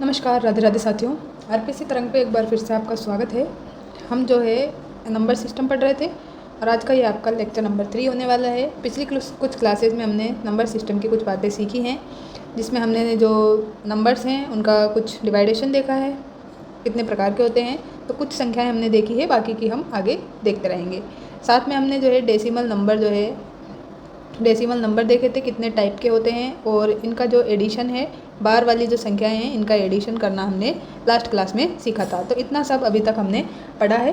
नमस्कार, राधे राधे साथियों। आरपीसी तरंग पे एक बार फिर से आपका स्वागत है। हम जो है नंबर सिस्टम पढ़ रहे थे और आज का ये आपका लेक्चर नंबर 3 होने वाला है। पिछली कुछ क्लासेस में हमने नंबर सिस्टम की कुछ बातें सीखी हैं, जिसमें हमने जो नंबर्स हैं उनका कुछ डिवाइडेशन देखा है, कितने प्रकार के होते हैं। तो कुछ संख्याएँ हमने देखी है, बाकी की हम आगे देखते रहेंगे। साथ में हमने जो है डेसिमल नंबर देखे थे, कितने टाइप के होते हैं और इनका जो एडिशन है, बार वाली जो संख्याएं हैं इनका एडिशन करना हमने लास्ट क्लास में सीखा था। तो इतना सब अभी तक हमने पढ़ा है।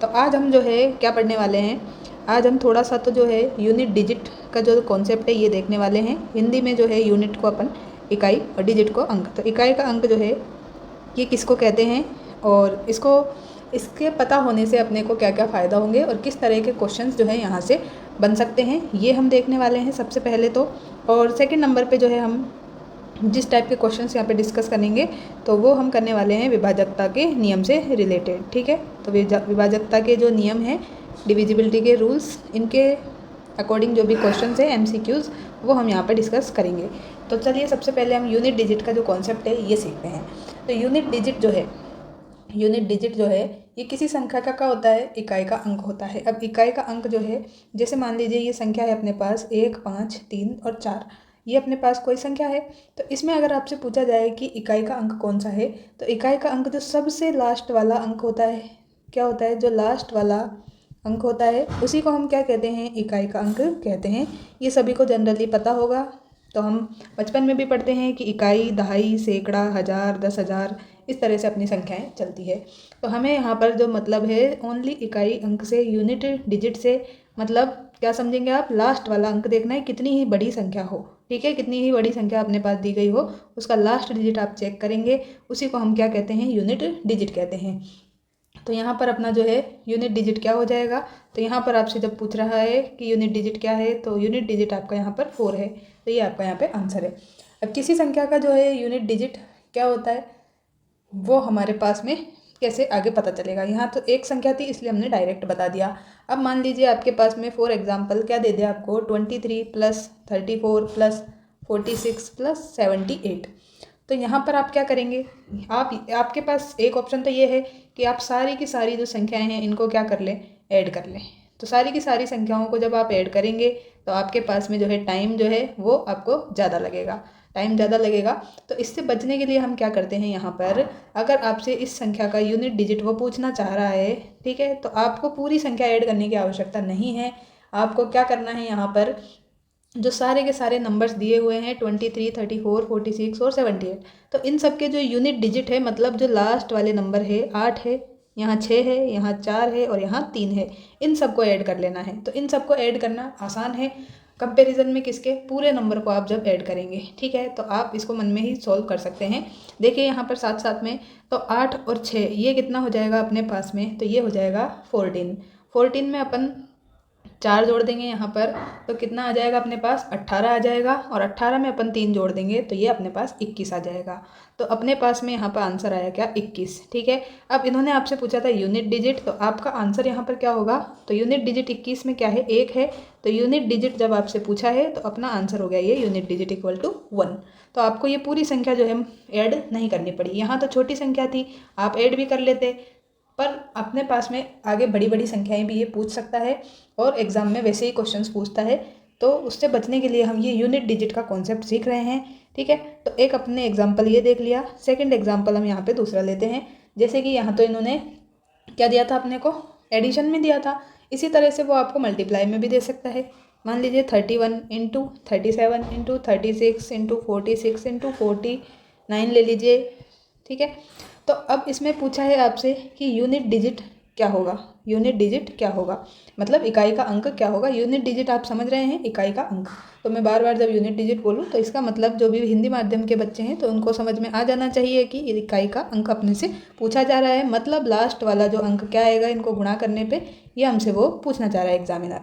तो आज हम जो है क्या पढ़ने वाले हैं, आज हम थोड़ा सा तो जो है यूनिट डिजिट का जो कॉन्सेप्ट है ये देखने वाले हैं। हिंदी में जो है यूनिट को अपन इकाई और डिजिट को अंक। तो इकाई का अंक जो है ये किसको कहते हैं और इसके पता होने से अपने को क्या क्या फ़ायदा होंगे और किस तरह के क्वेश्चंस जो है यहाँ से बन सकते हैं, ये हम देखने वाले हैं सबसे पहले तो। और सेकंड नंबर पे जो है हम जिस टाइप के क्वेश्चंस यहाँ पे डिस्कस करेंगे तो वो हम करने वाले हैं विभाजकता के नियम से रिलेटेड। ठीक है, तो विभाजकता के जो नियम हैं, डिविजिबिलिटी के रूल्स, इनके अकॉर्डिंग जो भी क्वेश्चंस है MCQs, वो हम यहाँ पर डिस्कस करेंगे। तो चलिए सबसे पहले हम यूनिट डिजिट का जो कॉन्सेप्ट है ये सीखते हैं। तो यूनिट डिजिट जो है ये किसी संख्या का क्या होता है, इकाई का अंक होता है। अब इकाई का अंक जो है, जैसे मान लीजिए ये संख्या है अपने पास 1, 5, 3 और 4, ये अपने पास कोई संख्या है। तो इसमें अगर आपसे पूछा जाए कि इकाई का अंक कौन सा है, तो इकाई का अंक जो सबसे लास्ट वाला अंक होता है, क्या होता है, जो लास्ट वाला अंक होता है उसी को हम क्या कहते हैं, इकाई का अंक कहते हैं। ये सभी को जनरली पता होगा। तो हम बचपन में भी पढ़ते हैं कि इकाई, दहाई, सैकड़ा, हज़ार, 10,000, इस तरह से अपनी संख्याएं चलती है। तो हमें यहाँ पर जो मतलब है ओनली इकाई अंक से, यूनिट डिजिट से मतलब क्या समझेंगे आप, लास्ट वाला अंक देखना है, कितनी ही बड़ी संख्या हो। ठीक है, कितनी ही बड़ी संख्या अपने पास दी गई हो उसका लास्ट डिजिट आप चेक करेंगे, उसी को हम क्या कहते हैं, यूनिट डिजिट कहते हैं। तो यहाँ पर अपना जो है यूनिट डिजिट क्या हो जाएगा, तो यहाँ पर आपसे जब पूछ रहा है कि यूनिट डिजिट क्या है, तो यूनिट डिजिट आपका यहाँ पर 4 है। तो ये आपका यहाँ पे आंसर है। अब किसी संख्या का जो है यूनिट डिजिट क्या होता है वो हमारे पास में कैसे आगे पता चलेगा। यहाँ तो एक संख्या थी इसलिए हमने डायरेक्ट बता दिया। अब मान लीजिए आपके पास में फॉर एग्जांपल क्या दे दिया आपको, 23 + 34 + 46 + 78। तो यहाँ पर आप क्या करेंगे, आपके पास एक ऑप्शन तो ये है कि आप सारी की सारी जो संख्याएं हैं इनको क्या कर लें, ऐड कर लें। तो सारी की सारी संख्याओं को जब आप ऐड करेंगे तो आपके पास में जो है टाइम जो है वो आपको ज़्यादा लगेगा। तो इससे बचने के लिए हम क्या करते हैं, यहाँ पर अगर आपसे इस संख्या का यूनिट डिजिट वो पूछना चाह रहा है, ठीक है, तो आपको पूरी संख्या ऐड करने की आवश्यकता नहीं है। आपको क्या करना है, यहाँ पर जो सारे के सारे नंबर्स दिए हुए हैं 23, 34, 46 और 78, तो इन सब के जो यूनिट डिजिट है, मतलब जो लास्ट वाले नंबर है, 8 है, यहाँ 6 है, यहाँ 4 है और यहाँ 3 है, इन सबको ऐड कर लेना है। तो इन सबको ऐड करना आसान है कंपैरिजन में किसके, पूरे नंबर को आप जब ऐड करेंगे। ठीक है, तो आप इसको मन में ही सॉल्व कर सकते हैं। देखिए यहाँ पर साथ साथ में, तो 8 और 6 ये कितना हो जाएगा अपने पास में, तो ये हो जाएगा 14 में अपन 4 जोड़ देंगे यहाँ पर, तो कितना आ जाएगा अपने पास, 18 आ जाएगा। और 18 में अपन 3 जोड़ देंगे तो ये अपने पास 21 आ जाएगा। तो अपने पास में यहाँ पर आंसर आया क्या, 21। ठीक है, अब इन्होंने आपसे पूछा था यूनिट डिजिट, तो आपका आंसर यहाँ पर क्या होगा, तो यूनिट डिजिट 21 में क्या है, 1 है। तो यूनिट डिजिट जब आपसे पूछा है तो अपना आंसर हो गया ये यूनिट डिजिट = 1। तो आपको ये पूरी संख्या जो है ऐड नहीं करनी पड़ी। यहाँ तो छोटी संख्या थी, आप ऐड भी कर लेते, पर अपने पास में आगे बड़ी बड़ी संख्याएं भी ये पूछ सकता है और एग्ज़ाम में वैसे ही क्वेश्चंस पूछता है। तो उससे बचने के लिए हम ये यूनिट डिजिट का कॉन्सेप्ट सीख रहे हैं। ठीक है, तो एक अपने एग्जाम्पल ये देख लिया। सेकंड एग्जाम्पल हम यहाँ पे दूसरा लेते हैं। जैसे कि यहाँ तो इन्होंने क्या दिया था अपने को, एडिशन में दिया था, इसी तरह से वो आपको मल्टीप्लाई में भी दे सकता है। मान लीजिए 31 × 37 × 36 × 46 × 49 ले लीजिए। ठीक है, तो अब इसमें पूछा है आपसे कि यूनिट डिजिट क्या होगा, मतलब इकाई का अंक क्या होगा। यूनिट डिजिट आप समझ रहे हैं, इकाई का अंक। तो मैं बार बार जब यूनिट डिजिट बोलूँ तो इसका मतलब जो भी हिंदी माध्यम के बच्चे हैं तो उनको समझ में आ जाना चाहिए कि इकाई का अंक अपने से पूछा जा रहा है, मतलब लास्ट वाला जो अंक क्या आएगा इनको गुणा करने पे, ये हमसे वो पूछना चाह रहा है एग्जामिनर।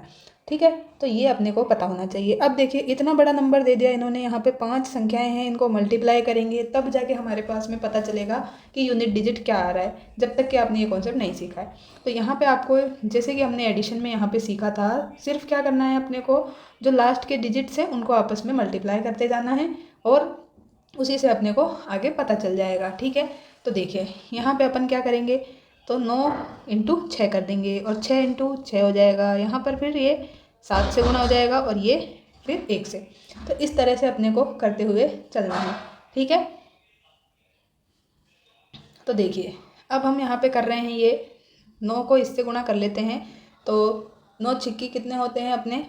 ठीक है, तो ये अपने को पता होना चाहिए। अब देखिए इतना बड़ा नंबर दे दिया इन्होंने, यहाँ पे 5 संख्याएं हैं, इनको मल्टीप्लाई करेंगे तब जाके हमारे पास में पता चलेगा कि यूनिट डिजिट क्या आ रहा है, जब तक कि आपने ये कॉन्सेप्ट नहीं सीखा है। तो यहाँ पे आपको, जैसे कि हमने एडिशन में यहाँ पे सीखा था, सिर्फ क्या करना है अपने को, जो लास्ट के डिजिट्स हैं उनको आपस में मल्टीप्लाई करते जाना है और उसी से अपने को आगे पता चल जाएगा। ठीक है, तो देखिए यहाँ पे अपन क्या करेंगे, तो 9 इंटू 6 कर देंगे और 6 इंटू 6 हो जाएगा। यहाँ पर फिर ये 7 से गुना हो जाएगा और ये फिर 1 से। तो इस तरह से अपने को करते हुए चलना है। ठीक है, तो देखिए अब हम यहाँ पे कर रहे हैं, ये 9 को इससे गुणा कर लेते हैं। तो 9 छिक्की कितने होते हैं अपने,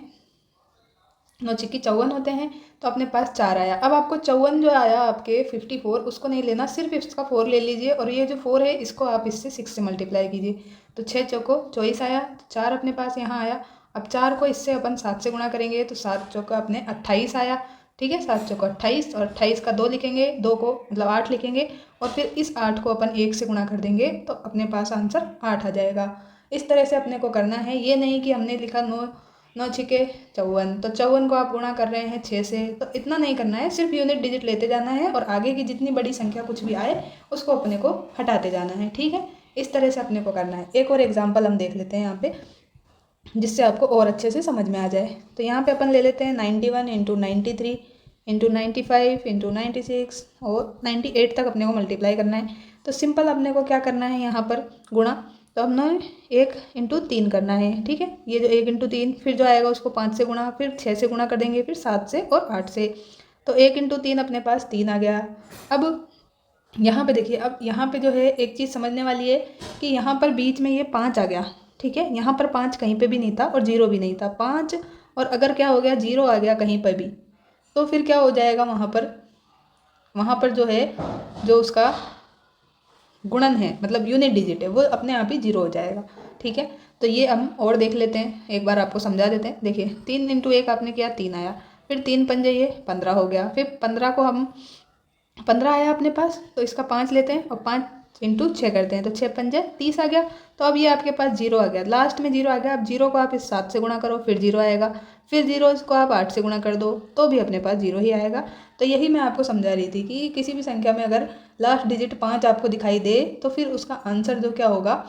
9 छिक्की 54 होते हैं। तो अपने पास 4 आया। अब आपको 54 जो आया आपके 54, उसको नहीं लेना, सिर्फ इसका 4 ले लीजिए और ये जो 4 है इसको आप इससे 6 से मल्टीप्लाई कीजिए। तो 6 चौको 24 आया, तो 4 अपने पास यहाँ आया। अब 4 को इससे अपन 7 से गुणा करेंगे, तो 7 चौका अपने 28 आया। ठीक है, 7 चौको 28 और 28 का 2 लिखेंगे, 2 को मतलब 8 लिखेंगे और फिर इस 8 को अपन 1 से गुणा कर देंगे तो अपने पास आंसर 8 आ जाएगा। इस तरह से अपने को करना है। ये नहीं कि हमने लिखा 9 छिके 54, तो 54 को आप गुणा कर रहे हैं 6 से, तो इतना नहीं करना है। सिर्फ यूनिट डिजिट लेते जाना है और आगे की जितनी बड़ी संख्या कुछ भी आए उसको अपने को हटाते जाना है। ठीक है, इस तरह से अपने को करना है। एक और एग्जाम्पल हम देख लेते हैं यहाँ पे, जिससे आपको और अच्छे से समझ में आ जाए। तो यहाँ पे अपन ले लेते हैं 91 इंटू 93 इंटू 95 इंटू 96 और 98 तक अपने को मल्टीप्लाई करना है। तो सिंपल अपने को क्या करना है यहाँ पर, गुणा। तो हमने 1 इंटू 3 करना है। ठीक है, ये जो 1 इंटू 3 फिर जो आएगा उसको 5 से गुणा, फिर 6 से गुणा कर देंगे, फिर 7 से और 8 से। तो 1 इंटू 3 अपने पास 3 आ गया। अब यहाँ पे देखिए, अब यहाँ पे जो है एक चीज़ समझने वाली है कि यहाँ पर बीच में ये 5 आ गया। ठीक है, यहाँ पर 5 कहीं पे भी नहीं था और 0 भी नहीं था। 5 और अगर क्या हो गया, 0 आ गया कहीं पर भी, तो फिर क्या हो जाएगा, वहाँ पर जो है, जो उसका गुणन है मतलब यूनिट डिजिट है, वो अपने आप ही 0 हो जाएगा। ठीक है, तो ये हम और देख लेते हैं, एक बार आपको समझा देते हैं। देखिए 3 इंटू 1 आपने किया, 3 आया, फिर 3 पंजे ये 15 हो गया, फिर 15 को हम 15 आया अपने पास, तो इसका 5 लेते हैं और 5 इंटू 6 करते हैं, तो 6 पंजे 30 आ गया। तो अब ये आपके पास 0 आ गया, लास्ट में 0 आ गया। अब 0 को आप इस 7 से गुणा करो, फिर 0 आएगा, फिर 0 को आप 8 से गुणा कर दो तो भी अपने पास 0 ही आएगा। तो यही मैं आपको समझा रही थी कि किसी भी संख्या में अगर लास्ट डिजिट 5 आपको दिखाई दे तो फिर उसका आंसर जो क्या होगा,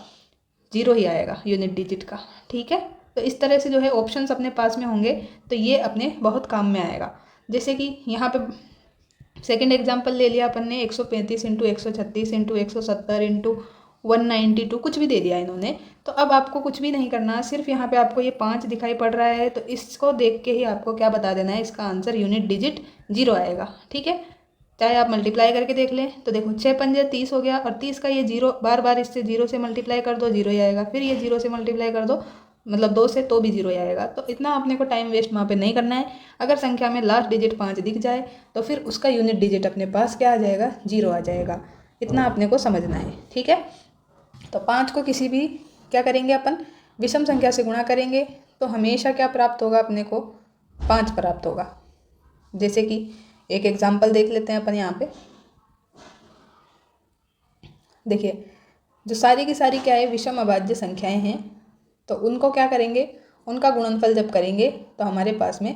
0 ही आएगा यूनिट डिजिट का। ठीक है, तो इस तरह से जो है ऑप्शंस अपने पास में होंगे तो ये अपने बहुत काम में आएगा। जैसे कि यहाँ पे सेकेंड एग्जाम्पल ले लिया अपन ने, 135 इंटू 136 इंटू 170 इंटू 192, कुछ भी दे दिया इन्होंने। तो अब आपको कुछ भी नहीं करना, सिर्फ यहाँ पे आपको ये 5 दिखाई पड़ रहा है, तो इसको देख के ही आपको क्या बता देना है, इसका आंसर यूनिट डिजिट 0 आएगा। ठीक है, चाहे आप मल्टीप्लाई करके देख लें। तो देखो 6 पंजे 30 हो गया और 30 का ये 0 बार बार इससे 0 से मल्टीप्लाई कर दो, 0 ही आएगा। फिर ये 0 से मल्टीप्लाई कर दो मतलब 2 से, तो भी 0 ही आएगा। तो इतना अपने को टाइम वेस्ट वहाँ पे नहीं करना है। अगर संख्या में लास्ट डिजिट 5 दिख जाए तो फिर उसका यूनिट डिजिट अपने पास क्या आ जाएगा, 0 आ जाएगा। इतना अपने को समझना है। ठीक है, तो 5 को किसी भी क्या करेंगे अपन, विषम संख्या से गुणा करेंगे तो हमेशा क्या प्राप्त होगा, अपने को 5 प्राप्त होगा। जैसे कि एक एग्जाम्पल देख लेते हैं अपन यहाँ पे। देखिए जो सारी की सारी क्या है, विषम अभाज्य संख्याएं हैं, तो उनको क्या करेंगे, उनका गुणनफल जब करेंगे तो हमारे पास में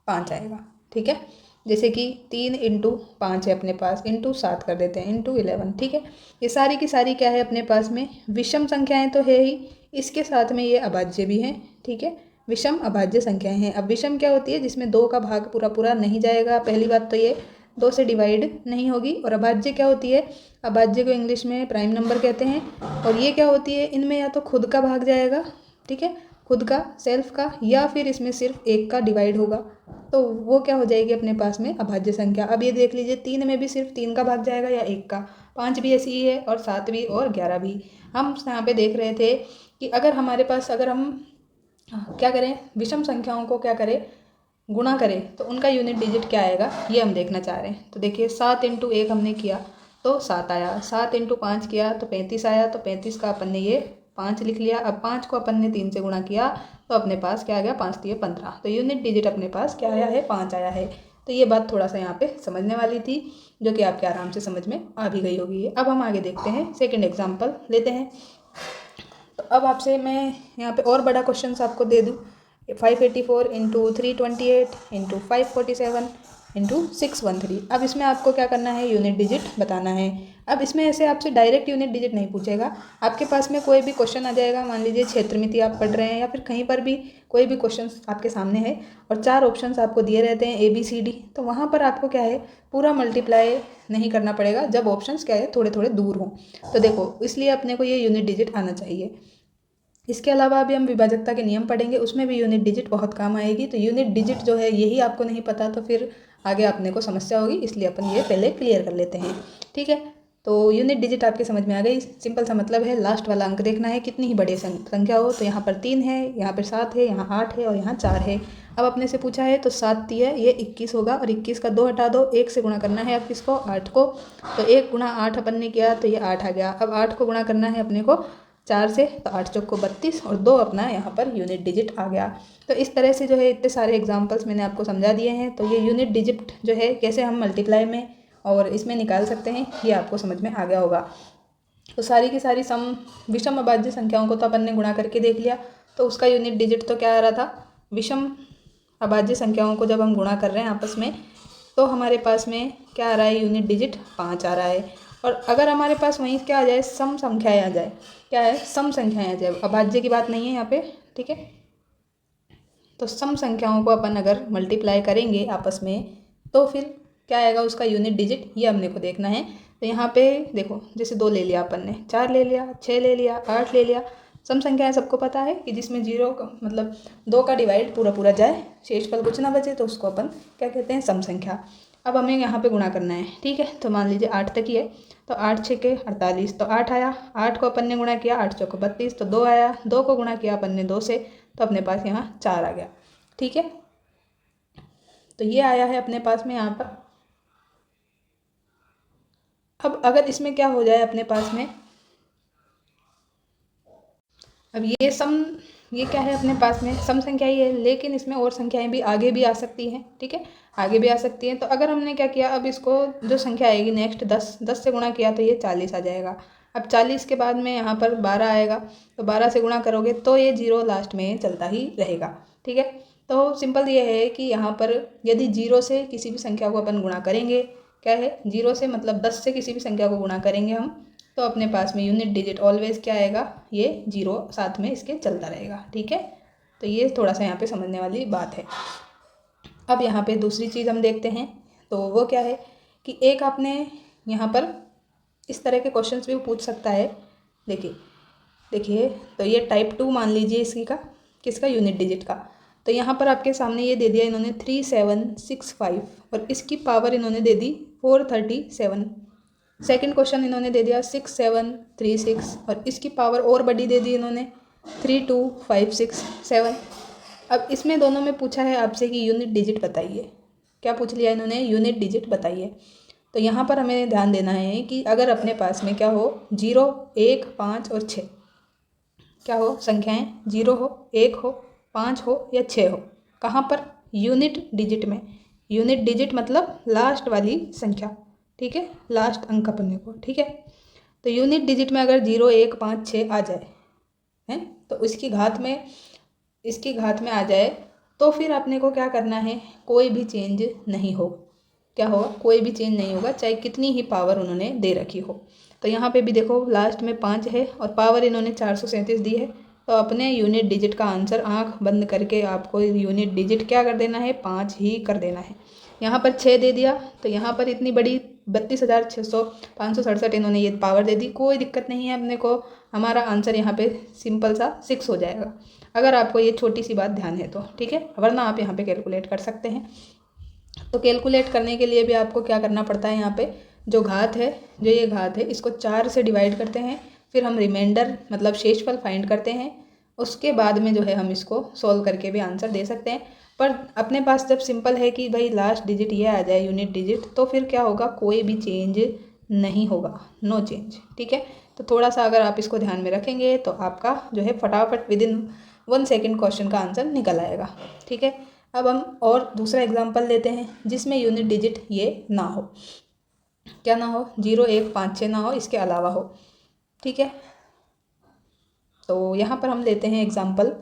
5 आएगा। ठीक है, जैसे कि 3 इंटू 5 है अपने पास, इंटू 7 कर देते हैं, इंटू 11। ठीक है, ये सारी की सारी क्या है अपने पास में, विषम संख्याएं तो है ही, इसके साथ में ये अभाज्य भी हैं। ठीक है, विषम अभाज्य संख्याएं हैं। अब विषम क्या होती है, जिसमें 2 का भाग पूरा पूरा नहीं जाएगा। पहली बात तो ये 2 से डिवाइड नहीं होगी। और अभाज्य क्या होती है, अभाज्य को इंग्लिश में प्राइम नंबर कहते हैं। और ये क्या होती है, इनमें या तो खुद का भाग जाएगा, ठीक है, खुद का सेल्फ का, या फिर इसमें सिर्फ 1 का डिवाइड होगा, तो वो क्या हो जाएगी अपने पास में अभाज्य संख्या। अब ये देख लीजिए 3 में भी सिर्फ 3 का भाग जाएगा या 1 का, 5 भी ऐसी ही है और 7 भी और 11 भी। हम यहाँ पे देख रहे थे कि अगर हमारे पास, अगर हम क्या करें, विषम संख्याओं को क्या करें, गुणा करें, तो उनका यूनिट डिजिट क्या आएगा ये हम देखना चाह रहे हैं। तो देखिए 7 इंटू 1 हमने किया तो 7 आया, 7 इंटू 5 किया तो 35 आया, तो 35 का अपन ने ये 5 लिख लिया। अब 5 को अपन ने 3 से गुणा किया तो अपने पास क्या आ गया, 5 3 15, तो यूनिट डिजिट अपने पास क्या आया है, 5 आया है। तो ये बात थोड़ा सा यहाँ पे समझने वाली थी, जो कि आपके आराम से समझ में आ भी गई होगी। अब हम आगे देखते हैं, सेकेंड एग्जाम्पल लेते हैं। तो अब आपसे मैं यहाँ पे और बड़ा क्वेश्चन आपको दे दूँ, 584 इंटू 328 इंटू 547 ×613। अब इसमें आपको क्या करना है, यूनिट डिजिट बताना है। अब इसमें ऐसे आपसे डायरेक्ट यूनिट डिजिट नहीं पूछेगा, आपके पास में कोई भी क्वेश्चन आ जाएगा, मान लीजिए क्षेत्रमिति आप पढ़ रहे हैं या फिर कहीं पर भी कोई भी क्वेश्चन आपके सामने है और 4 ऑप्शंस आपको दिए रहते हैं ABCD, तो वहाँ पर आपको क्या है पूरा मल्टीप्लाई नहीं करना पड़ेगा जब ऑप्शंस क्या है थोड़े थोड़े दूर हों। तो देखो इसलिए अपने को ये यूनिट डिजिट आना चाहिए। इसके अलावा अभी हम विभाजकता के नियम पढ़ेंगे, उसमें भी यूनिट डिजिट बहुत काम आएगी। तो यूनिट डिजिट जो है यही आपको नहीं पता तो फिर आगे अपने को समस्या होगी, इसलिए अपन ये पहले क्लियर कर लेते हैं। ठीक है, तो यूनिट डिजिट आपके समझ में आ गई। सिंपल सा मतलब है लास्ट वाला अंक देखना है, कितनी ही बड़ी संख्या हो। तो यहाँ पर 3 है, यहाँ पर 7 है, यहाँ 8 है और यहाँ 4 है। अब अपने से पूछा है तो 7 है, ये 21 होगा और 21 का 2 हटा दो, 1 से गुणा करना है अब किसको, 8 को। तो 1 गुणा 8 अपन ने किया तो ये 8 आ गया। अब 8 को गुणा करना है अपने को 4 से, तो 8 चौक को 32 और 2 अपना यहाँ पर यूनिट डिजिट आ गया। तो इस तरह से जो है इतने सारे एग्जांपल्स मैंने आपको समझा दिए हैं। तो ये यूनिट डिजिट जो है कैसे हम मल्टीप्लाई में और इसमें निकाल सकते हैं ये आपको समझ में आ गया होगा। तो सारी की सारी विषम अभाज्य संख्याओं को तो अपन ने गुणा करके देख लिया, तो उसका यूनिट डिजिट तो क्या आ रहा था, विषम अभाज्य संख्याओं को जब हम गुणा कर रहे हैं आपस में तो हमारे पास में क्या आ रहा है, यूनिट डिजिट 5 आ रहा है। और अगर हमारे पास वहीं क्या आ जाए, सम संख्याएँ आ जाए, क्या है सम संख्याएँ आ जाए, अभाज्य की बात नहीं है यहाँ पे, ठीक है। तो सम संख्याओं को अपन अगर मल्टीप्लाई करेंगे आपस में तो फिर क्या आएगा उसका यूनिट डिजिट, ये हमने को देखना है। तो यहाँ पे देखो जैसे 2 ले लिया अपन ने, 4 ले लिया, 6 ले लिया, 8 ले लिया। सम संख्याएं सबको पता है कि जिसमें 0 का मतलब 2 का डिवाइड पूरा पूरा जाए, शेषफल कुछ ना बचे, तो उसको अपन क्या कहते हैं, सम संख्या। अब हमें यहाँ पे गुणा करना है, ठीक है। तो मान लीजिए 8 तक ही है, तो 8 6 के 48, तो 8 आया, 8 को अपन ने गुणा किया, 8 चौको 32, तो 2 आया, 2 को गुणा किया अपन ने 2 से, तो अपने पास यहाँ 4 आ गया, ठीक है। तो ये आया है अपने पास में यहाँ पर। अब अगर इसमें क्या हो जाए अपने पास में, अब ये क्या है अपने पास में सम संख्या ही है, लेकिन इसमें और संख्याएं भी आगे भी आ सकती हैं, ठीक है, आगे भी आ सकती हैं। तो अगर हमने क्या किया, अब इसको जो संख्या आएगी नेक्स्ट 10 से गुणा किया तो ये 40 आ जाएगा। अब 40 के बाद में यहाँ पर 12 आएगा, तो 12 से गुणा करोगे तो ये 0 लास्ट में चलता ही रहेगा, ठीक है। तो सिंपल ये है कि यहाँ पर यदि 0 से किसी भी संख्या को अपन गुणा करेंगे, क्या है 0 से मतलब 10 से किसी भी संख्या को गुणा करेंगे हम, तो अपने पास में यूनिट डिजिट ऑलवेज क्या आएगा, ये 0 साथ में इसके चलता रहेगा, ठीक है। तो ये थोड़ा सा यहाँ पे समझने वाली बात है। अब यहाँ पे दूसरी चीज़ हम देखते हैं, तो वो क्या है कि एक आपने यहाँ पर इस तरह के क्वेश्चंस भी पूछ सकता है। देखिए तो ये टाइप 2 मान लीजिए इसकी का, किसका, यूनिट डिजिट का। तो यहाँ पर आपके सामने ये दे दिया इन्होंने 3765 और इसकी पावर इन्होंने दे दी 437। सेकंड क्वेश्चन इन्होंने दे दिया 6736 और इसकी पावर और बड़ी दे दी इन्होंने 32567। अब इसमें दोनों में पूछा है आपसे कि यूनिट डिजिट बताइए, क्या पूछ लिया इन्होंने, यूनिट डिजिट बताइए। तो यहाँ पर हमें ध्यान देना है कि अगर अपने पास में क्या हो, 0 1 5 और 6 क्या हो, संख्याएं 0 हो, 1 हो, 5 हो या 6 हो, कहाँ पर, यूनिट डिजिट में। यूनिट डिजिट मतलब लास्ट वाली संख्या, ठीक है, लास्ट अंक अपने को, ठीक है। तो यूनिट डिजिट में अगर 0 1 5 6 आ जाए हैं, तो इसकी घात में आ जाए, तो फिर अपने को क्या करना है, कोई भी चेंज नहीं होगा। क्या होगा, कोई भी चेंज नहीं होगा, चाहे कितनी ही पावर उन्होंने दे रखी हो। तो यहाँ पे भी देखो लास्ट में 5 है और पावर इन्होंने 437 दी है, तो अपने यूनिट डिजिट का आंसर आंख बंद करके आपको यूनिट डिजिट क्या कर देना है, 5 ही कर देना है। यहाँ पर 6 दे दिया, तो यहाँ पर इतनी बड़ी 32,567 इन्होंने ये पावर दे दी, कोई दिक्कत नहीं है अपने को, हमारा आंसर यहाँ पे सिंपल सा 6 हो जाएगा, अगर आपको ये छोटी सी बात ध्यान है तो, ठीक है। वरना आप यहाँ पे कैलकुलेट कर सकते हैं। तो कैलकुलेट करने के लिए भी आपको क्या करना पड़ता है, यहाँ पे जो ये घात है इसको 4 से डिवाइड करते हैं, फिर हम रिमाइंडर मतलब शेषफल फाइंड करते हैं, उसके बाद में जो है हम इसको सॉल्व करके भी आंसर दे सकते हैं। पर अपने पास जब सिंपल है कि भाई लास्ट डिजिट ये आ जाए यूनिट डिजिट, तो फिर क्या होगा, कोई भी चेंज नहीं होगा, नो चेंज, ठीक है। तो थोड़ा सा अगर आप इसको ध्यान में रखेंगे तो आपका जो है फटाफट विदिन 1 सेकेंड क्वेश्चन का आंसर निकल आएगा, ठीक है। अब हम और दूसरा एग्जांपल लेते हैं जिसमें यूनिट डिजिट ये ना हो, क्या ना हो, 0 1 5 6 ना हो, इसके अलावा हो, ठीक है। तो यहाँ पर हम लेते हैं एग्जांपल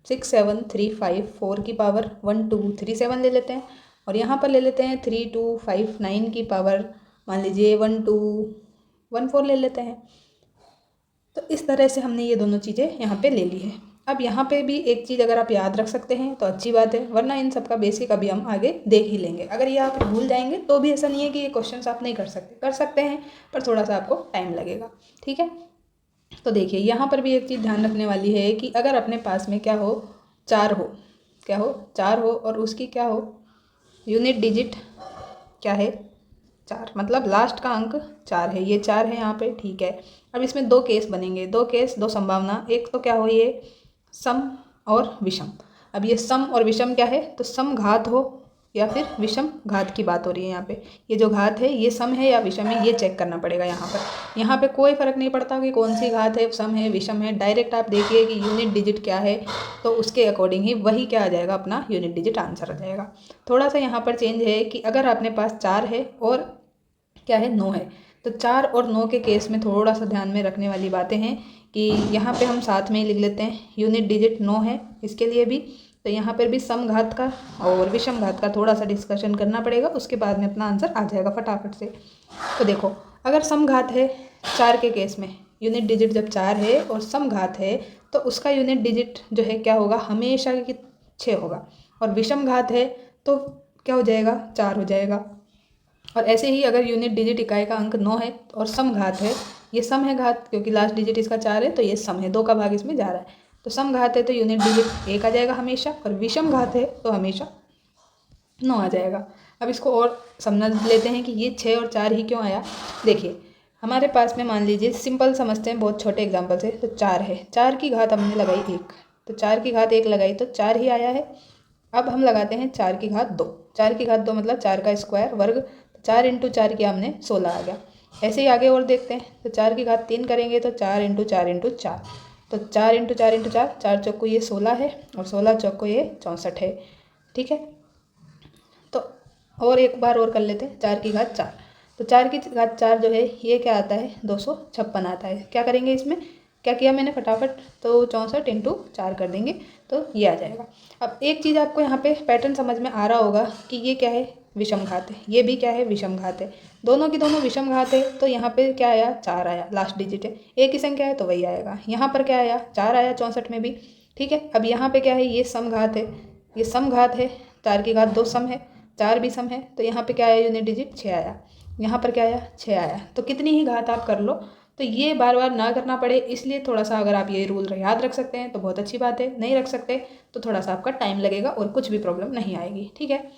6 7 3 5 4 की पावर 1 2 3 7 ले लेते हैं। और यहाँ पर ले लेते हैं 3259 की पावर मान लीजिए 1214 ले लेते हैं। तो इस तरह से हमने ये दोनों चीज़ें यहाँ पे ले ली है। अब यहाँ पे भी एक चीज़ अगर आप याद रख सकते हैं तो अच्छी बात है, वरना इन सब का बेसिक अभी हम आगे देख ही लेंगे। अगर ये आप भूल जाएंगे तो भी ऐसा नहीं है कि ये क्वेश्चन आप नहीं कर सकते हैं, पर थोड़ा सा आपको टाइम लगेगा। ठीक है, तो देखिए यहाँ पर भी एक चीज़ ध्यान रखने वाली है कि अगर अपने पास में क्या हो, 4 हो, क्या हो, 4 हो और उसकी क्या हो, यूनिट डिजिट क्या है, 4, मतलब लास्ट का अंक 4 है, ये 4 है यहाँ पे। ठीक है, अब इसमें 2 केस बनेंगे, 2 केस 2 संभावना। एक तो क्या हो, ये सम और विषम। अब ये सम और विषम क्या है, तो सम घात हो या फिर विषम घात की बात हो रही है यहाँ पे। ये जो घात है ये सम है या विषम है, ये चेक करना पड़ेगा यहाँ पर। यहाँ पे कोई फ़र्क नहीं पड़ता कि कौन सी घात है, सम है विषम है, डायरेक्ट आप देखिए कि यूनिट डिजिट क्या है, तो उसके अकॉर्डिंग ही वही क्या आ जाएगा, अपना यूनिट डिजिट आंसर आ जाएगा। थोड़ा सा यहाँ पर चेंज है कि अगर अपने पास 4 है और क्या है, 9 है, तो 4 और 9 के केस में थोड़ा सा ध्यान में रखने वाली बातें हैं कि यहाँ पे हम साथ में ही लिख लेते हैं यूनिट डिजिट 9 है इसके लिए भी। तो यहाँ पर भी सम घात का और विषम घात का थोड़ा सा डिस्कशन करना पड़ेगा, उसके बाद में अपना आंसर आ जाएगा फटाफट से। तो देखो, अगर सम घात है 4 के केस में, यूनिट डिजिट जब 4 है और सम घात है, तो उसका यूनिट डिजिट जो है क्या होगा, हमेशा की 6 होगा। और विषम घात है तो क्या हो जाएगा, 4 हो जाएगा। और ऐसे ही अगर यूनिट डिजिट इकाई का अंक 9 है और सम घात है, ये सम है घात क्योंकि लास्ट डिजिट इसका 4 है, तो ये सम है, 2 का भाग इसमें जा रहा है, तो सम घात है तो यूनिट डिजिट 1 आ जाएगा हमेशा, और विषम घात है तो हमेशा 9 आ जाएगा। अब इसको और समझ लेते हैं कि ये 6 और 4 ही क्यों आया। देखिए हमारे पास में मान लीजिए, सिंपल समझते हैं बहुत छोटे एग्जाम्पल से, तो 4 है, 4 की घात हमने लगाई 1, तो 4 की घात 1 लगाई तो 4 ही आया है। अब हम लगाते हैं 4 की घात 2, 4 की घात 2 मतलब 4 का स्क्वायर वर्ग, 4 इंटू 4 किया हमने 16 आ गया। ऐसे ही आगे और देखते हैं, तो 4 की घात 3 करेंगे तो 4 इंटू 4 इंटू 4, तो 4 इंटू 4 इंटू 4, 4 चौक को ये 16 है और 16 चौक को ये 64 है। ठीक है, तो और एक बार और कर लेते हैं, 4 की घात 4, तो 4 की घात 4 जो है ये क्या आता है, 256 आता है। क्या करेंगे इसमें, क्या किया मैंने फटाफट, तो 64 इंटू 4 कर देंगे तो ये आ जाएगा। अब एक चीज़ आपको यहाँ पे पैटर्न समझ में आ रहा होगा कि ये क्या है, विषम घात है, ये भी क्या है, विषम घात है, दोनों की दोनों विषम घात है, तो यहाँ पे क्या आया, 4 आया, लास्ट डिजिट है, एक ही संख्या है तो वही आएगा। यहाँ पर क्या आया, 4 आया 64 में भी। ठीक है, अब यहाँ पे क्या है, ये सम घात है, ये सम घात है, 4 की घात 2 सम है, 4 भी सम है, तो यहाँ पे क्या आया, यूनिट डिजिट 6 आया, यहाँ पर क्या आया, 6 आया। तो कितनी ही घात आप कर लो, तो ये बार बार ना करना पड़े, इसलिए थोड़ा सा अगर आप ये रूल याद रख सकते हैं तो बहुत अच्छी बात है, नहीं रख सकते तो थोड़ा सा आपका टाइम लगेगा और कुछ भी प्रॉब्लम नहीं आएगी। ठीक है,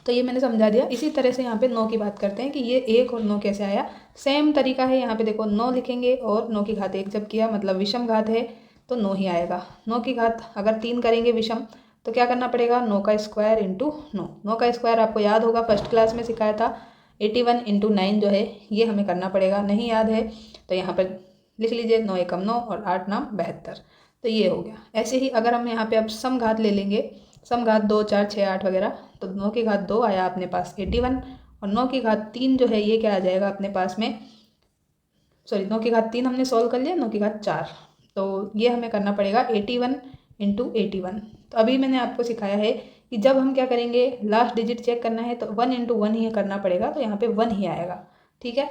तो ये मैंने समझा दिया। इसी तरह से यहाँ पे 9 की बात करते हैं कि ये 1 और 9 कैसे आया। सेम तरीका है, यहाँ पे देखो 9 लिखेंगे और 9 की घात 1 जब किया मतलब विषम घात है तो 9 ही आएगा। 9 की घात अगर 3 करेंगे विषम तो क्या करना पड़ेगा, 9 का स्क्वायर इंटू 9, 9 का स्क्वायर आपको याद होगा फर्स्ट क्लास में सिखाया था, 81 इंटू 9 जो है ये हमें करना पड़ेगा, नहीं याद है तो यहाँ पर लिख लीजिए 9 एकम 9 और 8 नाम 72, तो ये हो गया। ऐसे ही अगर हम यहाँ पे अब सम घात ले लेंगे, सम घात 2 4 6 8 वगैरह, तो 9 की घात 2 आया अपने पास 81 और 9 की घात 3 जो है ये क्या आ जाएगा अपने पास में, सॉरी 9 की घात 3 हमने सॉल्व कर लिया, 9 की घात 4, तो ये हमें करना पड़ेगा 81 इंटू 81। तो अभी मैंने आपको सिखाया है कि जब हम क्या करेंगे, लास्ट डिजिट चेक करना है तो 1 इंटू 1 ही करना पड़ेगा, तो यहाँ पे 1 ही आएगा। ठीक है,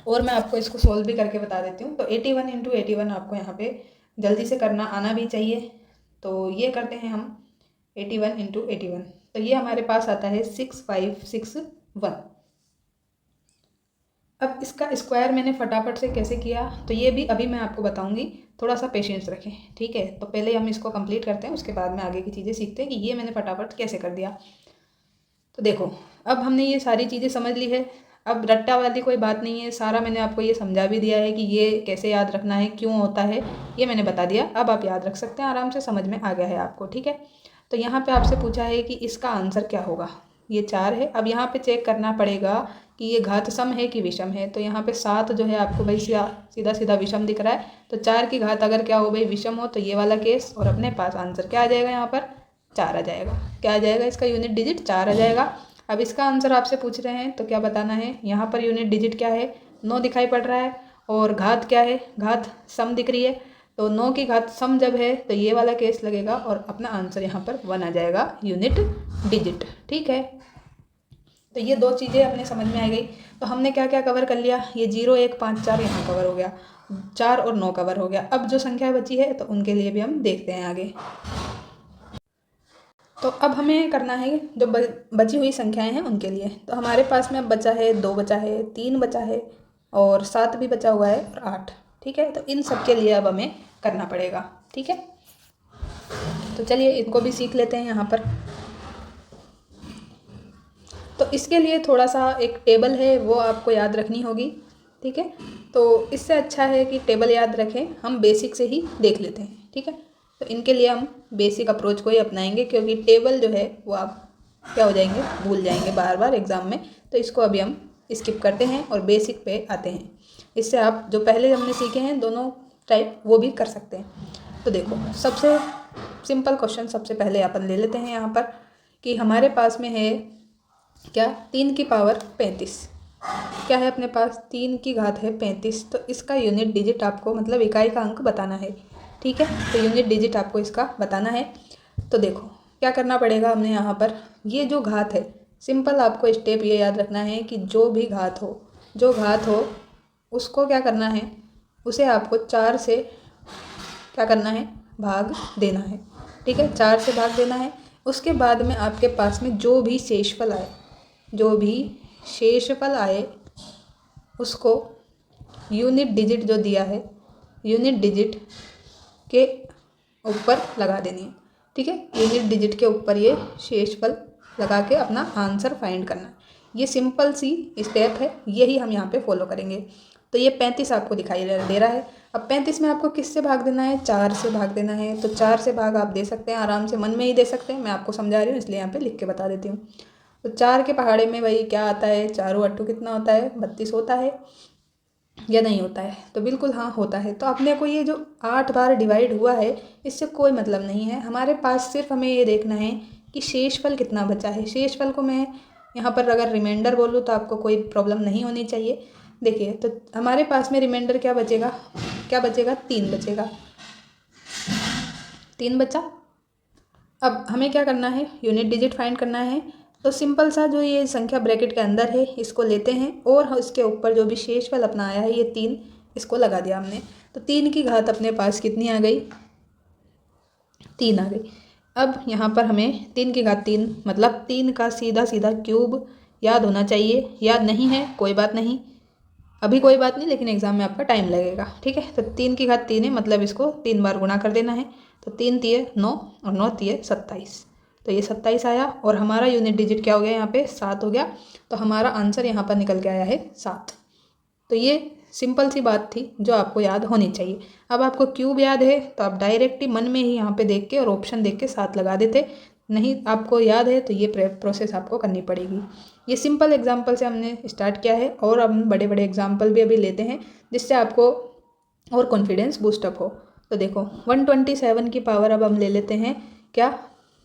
और मैं आपको इसको सोल्व भी करके बता देती हूँ। तो 81 इंटू 81 आपको यहाँ पे जल्दी से करना आना भी चाहिए, तो ये करते हैं हम 81 इंटू 81, तो ये हमारे पास आता है 6561। अब इसका स्क्वायर मैंने फटाफट से कैसे किया तो ये भी अभी मैं आपको बताऊंगी, थोड़ा सा पेशेंस रखें। ठीक है, तो पहले हम इसको कंप्लीट करते हैं, उसके बाद में आगे की चीज़ें सीखते हैं कि ये मैंने फटाफट कैसे कर दिया। तो देखो अब हमने ये सारी चीज़ें समझ ली है, अब रट्टा वाली कोई बात नहीं है, सारा मैंने आपको ये समझा भी दिया है कि ये कैसे याद रखना है, क्यों होता है, ये मैंने बता दिया। अब आप याद रख सकते हैं, आराम से समझ में आ गया है आपको। ठीक है, तो यहाँ पे आपसे पूछा है कि इसका आंसर क्या होगा, ये 4 है। अब यहाँ पे चेक करना पड़ेगा कि ये घात सम है कि विषम है, तो यहाँ पे 7 जो है आपको भाई सीधा सीधा विषम दिख रहा है, तो 4 की घात अगर क्या हो भाई विषम हो तो ये वाला केस, और अपने पास आंसर क्या आ जाएगा, यहाँ पर 4 आ जाएगा। क्या आ जाएगा, इसका यूनिट डिजिट 4 आ जाएगा। अब इसका आंसर आपसे पूछ रहे हैं तो क्या बताना है, यहाँ पर यूनिट डिजिट क्या है, 9 दिखाई पड़ रहा है, और घात क्या है, घात सम दिख रही है, तो 9 की घात सम जब है तो ये वाला केस लगेगा और अपना आंसर यहाँ पर 1 आ जाएगा यूनिट डिजिट। ठीक है, तो ये दो चीज़ें अपने समझ में आ गई। तो हमने क्या क्या कवर कर लिया, ये 0 1 5 4 यहाँ कवर हो गया, 4 और 9 कवर हो गया। अब जो संख्या बची है तो उनके लिए भी हम देखते हैं आगे। तो अब हमें करना है जो बची हुई संख्याएं हैं उनके लिए। तो हमारे पास में अब बचा है 2 बचा है, 3 बचा है और 7 भी बचा हुआ है और 8। ठीक है, तो इन सब के लिए अब हमें करना पड़ेगा। ठीक है, तो चलिए इनको भी सीख लेते हैं यहाँ पर। तो इसके लिए थोड़ा सा एक टेबल है वो आपको याद रखनी होगी। ठीक है, तो इससे अच्छा है कि टेबल याद रखें, हम बेसिक से ही देख लेते हैं। ठीक है, तो इनके लिए हम बेसिक अप्रोच को ही अपनाएंगे, क्योंकि टेबल जो है वो आप क्या हो जाएंगे, भूल जाएंगे बार बार एग्ज़ाम में। तो इसको अभी हम स्किप करते हैं और बेसिक पे आते हैं। इससे आप जो पहले हमने सीखे हैं दोनों टाइप वो भी कर सकते हैं। तो देखो, सबसे सिंपल क्वेश्चन सबसे पहले अपन ले लेते हैं यहाँ पर कि हमारे पास में है क्या, 3 की पावर 35। क्या है अपने पास, 3 की घात है 35। तो इसका यूनिट डिजिट आपको, मतलब इकाई का अंक बताना है। ठीक है, तो यूनिट डिजिट आपको इसका बताना है। तो देखो क्या करना पड़ेगा हमें यहाँ पर, ये जो घात है, सिंपल आपको स्टेप ये याद रखना है कि जो भी घात हो उसको क्या करना है, उसे आपको 4 से क्या करना है, भाग देना है। ठीक है, 4 से भाग देना है। उसके बाद में आपके पास में जो भी शेषफल आए उसको यूनिट डिजिट जो दिया है, यूनिट डिजिट के ऊपर लगा देनी है। ठीक है, यूनिट डिजिट के ऊपर ये शेषफल लगा के अपना आंसर फाइंड करना है। ये सिंपल सी स्टेप है, यही हम यहाँ पे फॉलो करेंगे। तो ये 35 आपको दिखाई दे रहा है। अब 35 में आपको किससे भाग देना है, 4 से भाग देना है। तो 4 से भाग आप दे सकते हैं, आराम से मन में ही दे सकते हैं। मैं आपको समझा रही हूँ इसलिए यहाँ पे लिख के बता देती हूँ। तो 4 के पहाड़े में वही क्या आता है, 4 8 कितना होता है, 32 होता है या नहीं होता है। तो बिल्कुल हाँ होता है। तो अपने को ये जो 8 बार डिवाइड हुआ है इससे कोई मतलब नहीं है, हमारे पास सिर्फ हमें ये देखना है कि शेषफल कितना बचा है। शेषफल को मैं यहाँ पर अगर रिमाइंडर बोलूँ तो आपको कोई प्रॉब्लम नहीं होनी चाहिए। देखिए, तो हमारे पास में रिमाइंडर क्या बचेगा, 3 बचेगा, 3 बचा। अब हमें क्या करना है, यूनिट डिजिट फाइंड करना है। तो सिंपल सा जो ये संख्या ब्रैकेट के अंदर है इसको लेते हैं और इसके ऊपर जो भी शेषफल अपना आया है ये 3, इसको लगा दिया हमने। तो 3 की घात अपने पास कितनी आ गई, 3 आ गई। अब यहाँ पर हमें 3 की घात 3 मतलब 3 का सीधा सीधा क्यूब याद होना चाहिए। याद नहीं है कोई बात नहीं, अभी कोई बात नहीं, लेकिन एग्जाम में आपका टाइम लगेगा। ठीक है, तो 3 की घात 3 है, मतलब इसको 3 बार गुणा कर देना है। तो 3 तिये 9 और 9 तिये 27। तो ये 27 आया और हमारा यूनिट डिजिट क्या हो गया, यहाँ पे 7 हो गया। तो हमारा आंसर यहाँ पर निकल के आया है 7। तो ये सिंपल सी बात थी जो आपको याद होनी चाहिए। अब आपको क्यूब याद है तो आप डायरेक्ट ही मन में ही यहाँ पे देख के और ऑप्शन देख के 7 लगा देते। नहीं आपको याद है तो ये प्रोसेस आपको करनी पड़ेगी। ये सिंपल एग्जाम्पल से हमने स्टार्ट किया है और हम बड़े बड़े एग्जाम्पल भी अभी लेते हैं जिससे आपको और कॉन्फिडेंस बूस्टअप हो। तो देखो 127 की पावर अब हम ले लेते हैं क्या,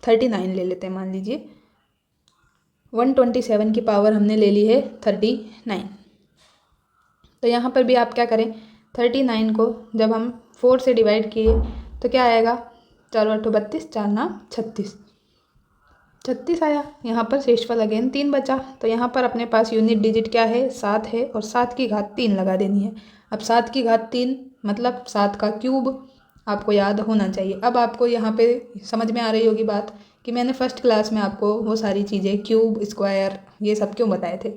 39 ले लेते हैं। मान लीजिए 127 की पावर हमने ले ली है 39। तो यहाँ पर भी आप क्या करें, 39 को जब हम 4 से डिवाइड किए तो क्या आएगा, 4 8 32, 4 9 36, 36 आया। यहाँ पर शेषफल अगेन 3 बचा। तो यहाँ पर अपने पास यूनिट डिजिट क्या है, 7 है और 7 की घात 3 लगा देनी है। अब 7 की घात 3 मतलब 7 का क्यूब आपको याद होना चाहिए। अब आपको यहाँ पे समझ में आ रही होगी बात कि मैंने फर्स्ट क्लास में आपको वो सारी चीज़ें क्यूब स्क्वायर ये सब क्यों बताए थे।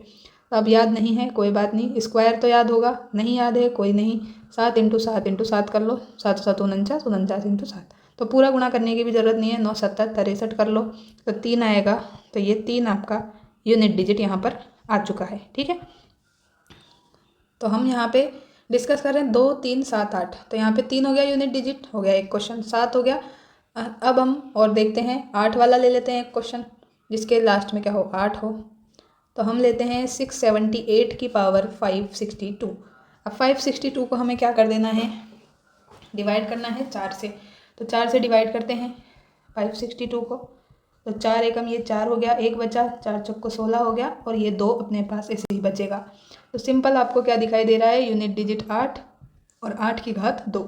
अब याद नहीं है कोई बात नहीं, स्क्वायर तो याद होगा, नहीं याद है कोई नहीं, 7 × 7 × 7 कर लो, 7 7 49, 49 × 7। तो पूरा गुणा करने की भी ज़रूरत नहीं है, 9 7 63 कर लो तो 3 आएगा। तो ये 3 आपका यूनिट डिजिट यहाँ पर आ चुका है। ठीक है, तो हम यहाँ पे डिस्कस कर रहे हैं 2 3 7 8। तो यहाँ पे 3 हो गया यूनिट डिजिट, हो गया एक क्वेश्चन, 7 हो गया। अब हम और देखते हैं 8 वाला ले लेते हैं एक क्वेश्चन जिसके लास्ट में क्या हो, 8 हो। तो हम लेते हैं 678 की पावर 562। अब 562 को हमें क्या कर देना है, डिवाइड करना है 4 से। तो 4 से डिवाइड करते हैं 562 को। तो 4 एकम ये 4 हो गया, 1 बचा, 4 चौको 16 हो गया और ये 2 अपने पास ऐसे ही बचेगा। तो सिंपल आपको क्या दिखाई दे रहा है, यूनिट डिजिट 8 और 8 की घात 2।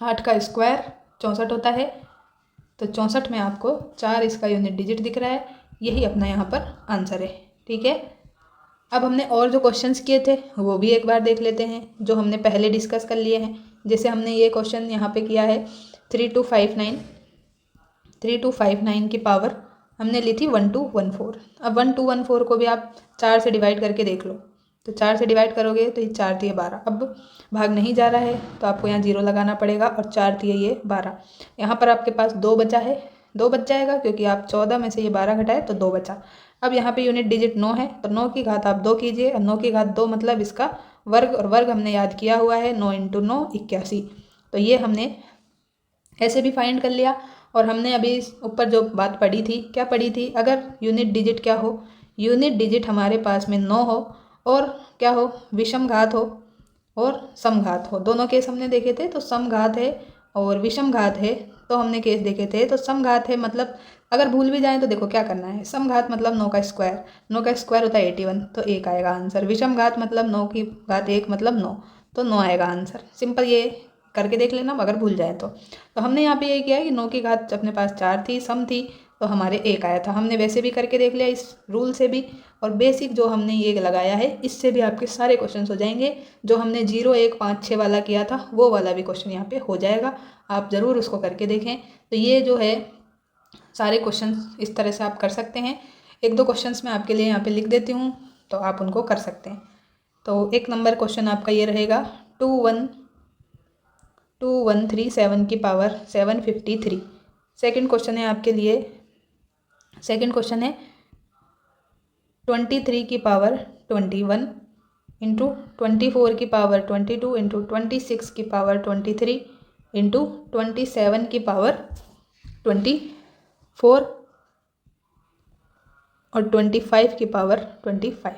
8 का स्क्वायर 64 होता है, तो 64 में आपको 4 इसका यूनिट डिजिट दिख रहा है। यही अपना यहाँ पर आंसर है। ठीक है, अब हमने और जो क्वेश्चंस किए थे वो भी एक बार देख लेते हैं, जो हमने पहले डिस्कस कर लिए हैं। जैसे हमने ये क्वेश्चन यहाँ पे किया है 3259 की पावर हमने ली थी 1214। अब 1214 को भी आप 4 से डिवाइड करके देख लो, तो 4 से डिवाइड करोगे तो ये 4 दिए 12। अब भाग नहीं जा रहा है तो आपको यहाँ 0 लगाना पड़ेगा, और 4 दिए ये 12। यहाँ पर आपके पास 2 बचा है, 2 बच जाएगा क्योंकि आप 14 में से ये 12 घटाए तो 2 बचा। अब यहाँ पे यूनिट डिजिट 9 है, तो 9 की घात आप 2 कीजिए, और 9 की घात 2 मतलब इसका वर्ग, और वर्ग हमने याद किया हुआ है 9 × 9 81। तो ये हमने ऐसे भी फाइंड कर लिया। और हमने अभी ऊपर जो बात पढ़ी थी, क्या पढ़ी थी, अगर यूनिट डिजिट क्या हो, यूनिट डिजिट हमारे पास में 9 हो और क्या हो, विषम घात हो और समघात हो। दोनों केस हमने देखे थे, तो समघात है और विषम घात है, तो हमने केस देखे थे। तो समघात है मतलब अगर भूल भी जाएं तो देखो क्या करना है, समघात मतलब 9 का स्क्वायर, 9 का स्क्वायर होता है 81, तो 1 आएगा आंसर। विषम घात मतलब 9 की घात 1 मतलब 9, तो 9 आएगा आंसर। सिंपल, ये करके देख लेना अगर भूल जाए तो हमने यहाँ पे ये किया है कि 9 की घात अपने पास 4 थी, सम थी, तो हमारे 1 आया था। हमने वैसे भी करके देख लिया इस रूल से भी, और बेसिक जो हमने ये लगाया है इससे भी आपके सारे क्वेश्चन हो जाएंगे। जो हमने 0 1 5 6 वाला किया था वो वाला भी क्वेश्चन यहाँ पे हो जाएगा, आप ज़रूर उसको करके देखें। तो ये जो है सारे क्वेश्चन इस तरह से आप कर सकते हैं। 1-2 क्वेश्चंस मैं आपके लिए यहाँ पे लिख देती हूँ, तो आप उनको कर सकते हैं। तो 1 नंबर क्वेश्चन आपका ये रहेगा 2137 की पावर 753। सेकंड क्वेश्चन है आपके लिए, सेकंड क्वेश्चन है 23 की पावर 21 इंटू 24 की पावर 22 इंटू 26 की पावर 23 इंटू 27 की पावर 24 और 25 की पावर 25।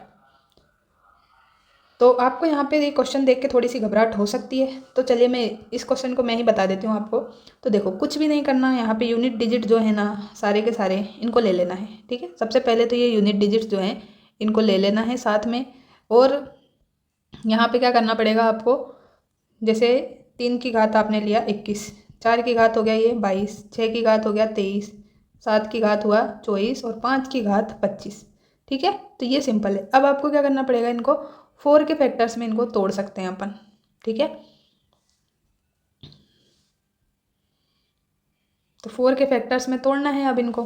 तो आपको यहाँ पे ये क्वेश्चन देख के थोड़ी सी घबराहट हो सकती है, तो चलिए मैं इस क्वेश्चन को मैं ही बता देती हूँ आपको। तो देखो कुछ भी नहीं करना, यहाँ पे यूनिट डिजिट जो है ना सारे के सारे इनको ले लेना है। ठीक है, सबसे पहले तो ये यूनिट डिजिट जो हैं इनको ले लेना है साथ में। और यहाँ पे क्या करना पड़ेगा आपको, जैसे 3 की घात आपने लिया 21, 4 की घात हो गया ये 22, 6 की घात हो गया 23, 7 की घात हुआ 24 और 5 की घात 25। ठीक है, तो ये सिंपल है। अब आपको क्या करना पड़ेगा, इनको 4 के फैक्टर्स में इनको तोड़ सकते हैं अपन। ठीक है, तो 4 के फैक्टर्स में तोड़ना है अब इनको।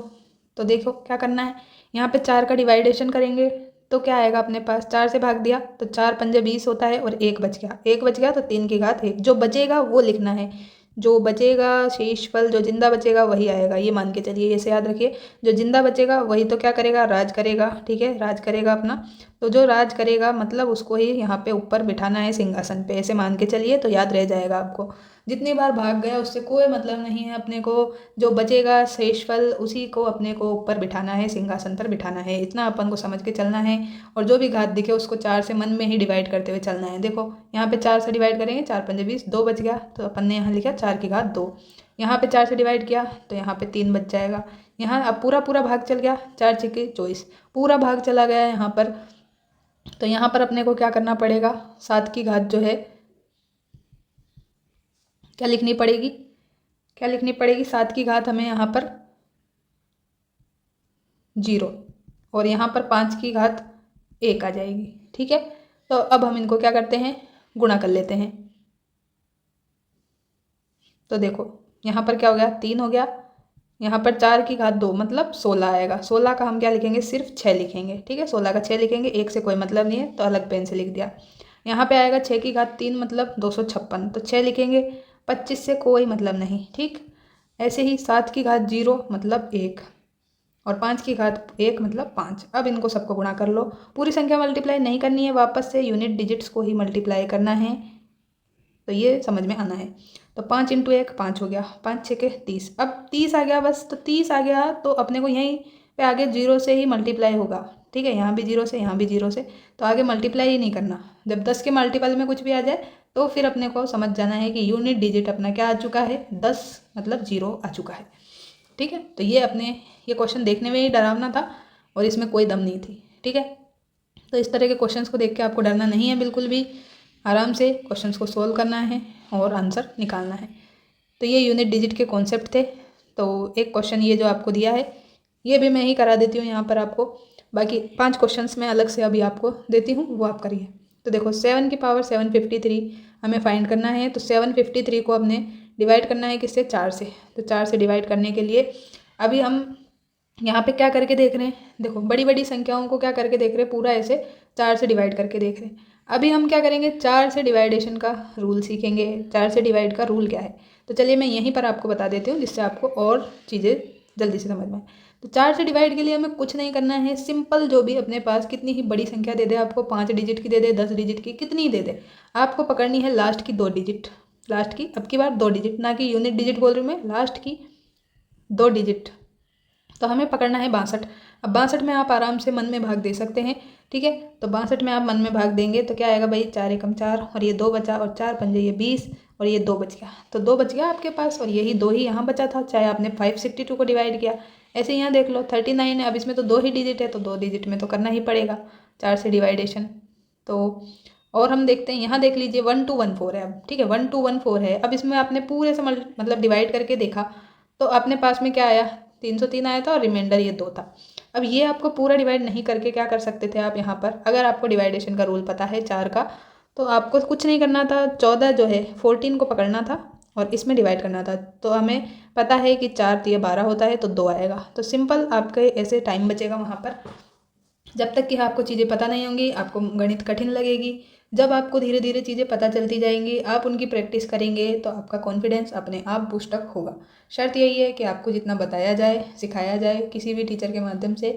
तो देखो क्या करना है, यहाँ पे 4 का डिवाइडेशन करेंगे तो क्या आएगा अपने पास, 4 से भाग दिया तो 4 पंजे 20 होता है, और 1 बच गया, 1 बच गया तो 3 की घात 1। जो बचेगा वो लिखना है, जो बचेगा शेषफल जो जिंदा बचेगा वही आएगा, ये मान के चलिए, ऐसे याद रखिए। जो जिंदा बचेगा वही तो क्या करेगा, राज करेगा। ठीक है, राज करेगा अपना, तो जो राज करेगा मतलब उसको ही यहाँ पे ऊपर बिठाना है सिंहासन पे, ऐसे मान के चलिए, तो याद रह जाएगा आपको। जितनी बार भाग गया उससे कोई मतलब नहीं है अपने को, जो बचेगा शेषफल उसी को अपने को ऊपर बिठाना है, सिंहासन पर बिठाना है, इतना अपन को समझ के चलना है। और जो भी घात दिखे उसको 4 से मन में ही डिवाइड करते हुए चलना है। देखो यहाँ पे 4 से डिवाइड करेंगे, 4 पंजे 20, 2 बच गया, तो अपन ने यहाँ लिखा 4 की घात 2। यहाँ पे 4 से डिवाइड किया तो यहाँ पे 3 बच जाएगा। यहाँ अब पूरा पूरा भाग चल गया, 4 छक्के 24, पूरा भाग चला गया यहाँ पर। तो यहाँ पर अपने को क्या करना पड़ेगा, 7 की घात जो है क्या लिखनी पड़ेगी, क्या लिखनी पड़ेगी, 7 की घात हमें यहाँ पर 0, और यहाँ पर 5 की घात 1 आ जाएगी। ठीक है, तो अब हम इनको क्या करते हैं, गुणा कर लेते हैं। तो देखो यहाँ पर क्या हो गया, 3 हो गया, यहाँ पर 4 की घात 2 मतलब 16 आएगा। 16 का हम क्या लिखेंगे, सिर्फ 6 लिखेंगे। ठीक है, 16 का 6 लिखेंगे, 1 से कोई मतलब नहीं है तो अलग पेन से लिख दिया। यहाँ पे आएगा 6 की घात 3 मतलब 256, तो 6 लिखेंगे, 25 से कोई मतलब नहीं। ठीक, ऐसे ही 7 की घात 0 मतलब 1, और 5 की घात 1 मतलब 5। अब इनको सबको गुणा कर लो, पूरी संख्या मल्टीप्लाई नहीं करनी है, वापस से यूनिट डिजिट्स को ही मल्टीप्लाई करना है, तो ये समझ में आना है। तो 5 × 1 5 हो गया, 5 6 के 30, अब 30 आ गया बस, तो 30 आ गया तो अपने को यहीं पे आगे 0 से ही मल्टीप्लाई होगा। ठीक है, यहाँ भी 0 से, यहाँ भी 0 से, तो आगे मल्टीप्लाई ही नहीं करना। जब 10 के मल्टीपल में कुछ भी आ जाए तो फिर अपने को समझ जाना है कि यूनिट डिजिट अपना क्या आ चुका है, 10 मतलब 0 आ चुका है। ठीक है, तो ये अपने ये क्वेश्चन देखने में ही डरावना था और इसमें कोई दम नहीं थी। ठीक है, तो इस तरह के क्वेश्चंस को देख के आपको डरना नहीं है बिल्कुल भी, आराम से क्वेश्चंस को सोल्व करना है और आंसर निकालना है। तो ये यूनिट डिजिट के कॉन्सेप्ट थे। तो एक क्वेश्चन ये जो आपको दिया है ये भी मैं ही करा देती हूँ यहाँ पर आपको, बाकी 5 क्वेश्चंस मैं अलग से अभी आपको देती हूँ, वो आप करिए। तो देखो 7 की पावर 753 हमें फाइंड करना है। तो 753 को हमने डिवाइड करना है किससे, 4 से। तो 4 से डिवाइड करने के लिए अभी हम यहाँ पे क्या करके देख रहे हैं, देखो बड़ी बड़ी संख्याओं को क्या करके देख रहे हैं, पूरा ऐसे 4 से डिवाइड करके देख रहे हैं। अभी हम क्या करेंगे, 4 से डिवाइडेशन का रूल सीखेंगे। 4 से डिवाइड का रूल क्या है, तो चलिए मैं यहीं पर आपको बता देती हूँ जिससे आपको और चीज़ें जल्दी से समझ में आए। तो 4 से डिवाइड के लिए हमें कुछ नहीं करना है, सिंपल जो भी अपने पास कितनी ही बड़ी संख्या दे दे, आपको 5 डिजिट की दे दे, 10 डिजिट की, कितनी ही दे दे, आपको पकड़नी है लास्ट की 2 डिजिट। लास्ट की अब की बार 2 डिजिट, ना कि यूनिट डिजिट बोल रही हूँ मैं, लास्ट की 2 डिजिट। तो हमें पकड़ना है 62। अब 62 में आप आराम से मन में भाग दे सकते हैं, ठीक है। तो 62 में आप मन में भाग देंगे तो क्या आएगा भाई, 4 एकम 4 और ये 2 बचा, और 4 पंजे ये 20 और ये 2 बच गया। तो 2 बच गया आपके पास, और यही 2 ही यहाँ बचा था, चाहे आपने 562 को डिवाइड किया। ऐसे यहाँ देख लो 39 है, अब इसमें तो 2 ही डिजिट है, तो 2 डिजिट में तो करना ही पड़ेगा 4 से डिवाइडेशन। तो और हम देखते हैं यहाँ, देख लीजिए 1214 है अब, ठीक है 1214 है। अब इसमें आपने पूरे से मतलब डिवाइड करके देखा तो अपने पास में क्या आया, 303 आया था, और रिमाइंडर ये 2 था। अब ये आपको पूरा डिवाइड नहीं करके क्या कर सकते थे आप यहाँ पर, अगर आपको डिवाइडेशन का रूल पता है 4 का, तो आपको कुछ नहीं करना था, 14 जो है 14 को पकड़ना था और इसमें डिवाइड करना था। तो हमें पता है कि 4 तो ये 12 होता है, तो 2 आएगा। तो सिंपल आपके ऐसे टाइम बचेगा वहाँ पर। जब तक कि आपको चीज़ें पता नहीं होंगी आपको गणित कठिन लगेगी। जब आपको धीरे धीरे चीज़ें पता चलती जाएंगी, आप उनकी प्रैक्टिस करेंगे, तो आपका कॉन्फिडेंस अपने आप बूस्टअप होगा। शर्त यही है कि आपको जितना बताया जाए, सिखाया जाए किसी भी टीचर के माध्यम से,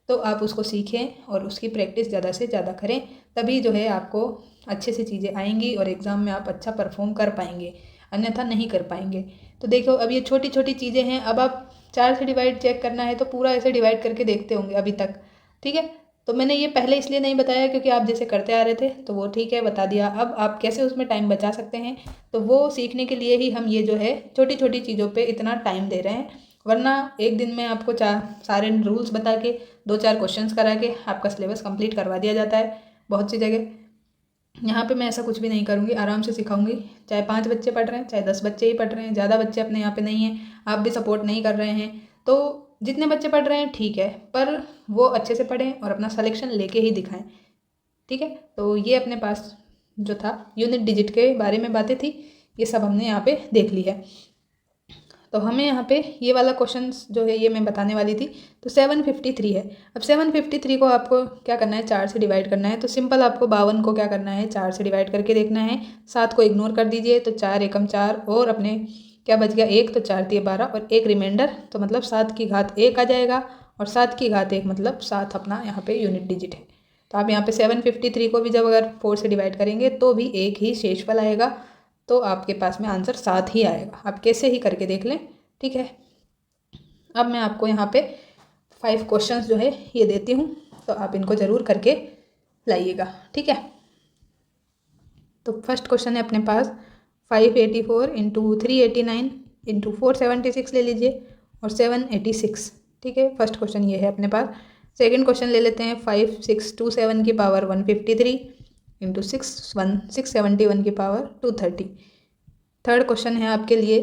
तो आप उसको सीखें और उसकी प्रैक्टिस ज़्यादा से ज़्यादा करें। तभी जो है आपको अच्छे से चीज़ें आएंगी और एग्ज़ाम में आप अच्छा परफॉर्म कर पाएंगे, अन्यथा नहीं कर पाएंगे। तो देखो अब ये छोटी छोटी चीज़ें हैं। अब आप 4 से डिवाइड चेक करना है तो पूरा ऐसे डिवाइड करके देखते होंगे अभी तक, ठीक है। तो मैंने ये पहले इसलिए नहीं बताया क्योंकि आप जैसे करते आ रहे थे, तो वो ठीक है बता दिया। अब आप कैसे उसमें टाइम बचा सकते हैं, तो वो सीखने के लिए ही हम ये जो है छोटी छोटी चीज़ों पे इतना टाइम दे रहे हैं। वरना एक दिन में आपको सारे रूल्स बता के 2-4 क्वेश्चंस करा के आपका सिलेबस कंप्लीट करवा दिया जाता है बहुत सी जगह। यहाँ पे मैं ऐसा कुछ भी नहीं करूँगी, आराम से सिखाऊंगी। चाहे 5 बच्चे पढ़ रहे हैं, चाहे 10 बच्चे ही पढ़ रहे हैं, ज़्यादा बच्चे अपने यहाँ पे नहीं हैं, आप भी सपोर्ट नहीं कर रहे हैं, तो जितने बच्चे पढ़ रहे हैं ठीक है, पर वो अच्छे से पढ़ें और अपना सलेक्शन लेके ही दिखाएं, ठीक है। तो ये अपने पास जो था यूनिट डिजिट के बारे में बातें थी, ये सब हमने यहाँ पे देख ली है। तो हमें यहाँ पे ये वाला क्वेश्चन जो है ये मैं बताने वाली थी। तो 753 है। अब 753 को आपको क्या करना है, 4 से डिवाइड करना है। तो सिंपल आपको 52 को क्या करना है, 4 से डिवाइड करके देखना है। 7 को इग्नोर कर दीजिए, तो 4 एकम 4 और अपने क्या बच गया 1, तो 4 तिये 12 और 1 रिमाइंडर, तो मतलब 7 की घात 1 आ जाएगा। और 7 की घात 1 मतलब 7 अपना यहाँ पे यूनिट डिजिट है। तो आप यहाँ पे 753 को भी जब अगर 4 से डिवाइड करेंगे तो भी एक ही शेषफल आएगा, तो आपके पास में आंसर 7 ही आएगा। आप कैसे ही करके देख लें, ठीक है। अब मैं आपको यहाँ पे 5 क्वेश्चंस जो है ये देती हूँ, तो आप इनको ज़रूर करके लाइएगा, ठीक है। तो फर्स्ट क्वेश्चन है अपने पास 584 इंटू 389 इंटू 476 ले लीजिए और 786, ठीक है। फर्स्ट क्वेश्चन ये है अपने पास। सेकंड क्वेश्चन ले लेते हैं 5627 की पावर 153 इंटू 671 की पावर 230। थर्ड क्वेश्चन है आपके लिए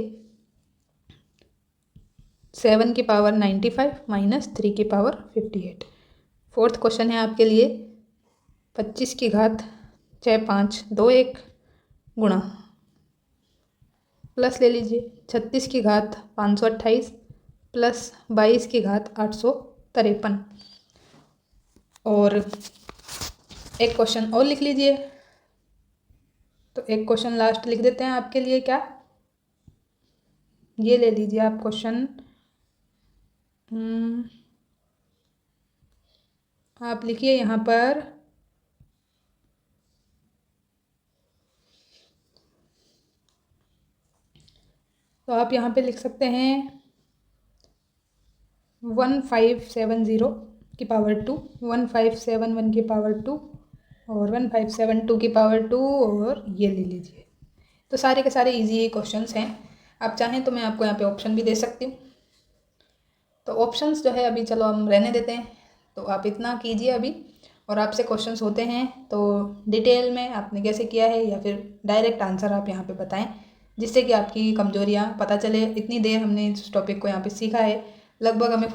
7 की पावर 95 माइनस 3 की पावर 58। फोर्थ क्वेश्चन है आपके लिए 25 की घात 6521 गुणा प्लस ले लीजिए 36 की घात 528 प्लस 22 की घात 853। और एक क्वेश्चन और लिख लीजिए। तो एक क्वेश्चन लास्ट लिख देते हैं आपके लिए, क्या ये ले लीजिए आप क्वेश्चन, आप लिखिए यहाँ पर तो आप यहाँ पे लिख सकते हैं 1570 की पावर 2, 1571 की पावर 2 और 1572 की पावर 2, और ये ले लीजिए। तो सारे के सारे इजी क्वेश्चंस हैं। आप चाहें तो मैं आपको यहाँ पे ऑप्शन भी दे सकती हूँ। तो ऑप्शंस जो है अभी चलो हम रहने देते हैं। तो आप इतना कीजिए अभी, और आपसे क्वेश्चंस होते हैं तो डिटेल में आपने कैसे किया है या फिर डायरेक्ट आंसर आप यहाँ पे बताएं। जिससे कि आपकी कमजोरियाँ पता चले। इतनी देर हमने इस टॉपिक को यहाँ पे सीखा है, लगभग हमें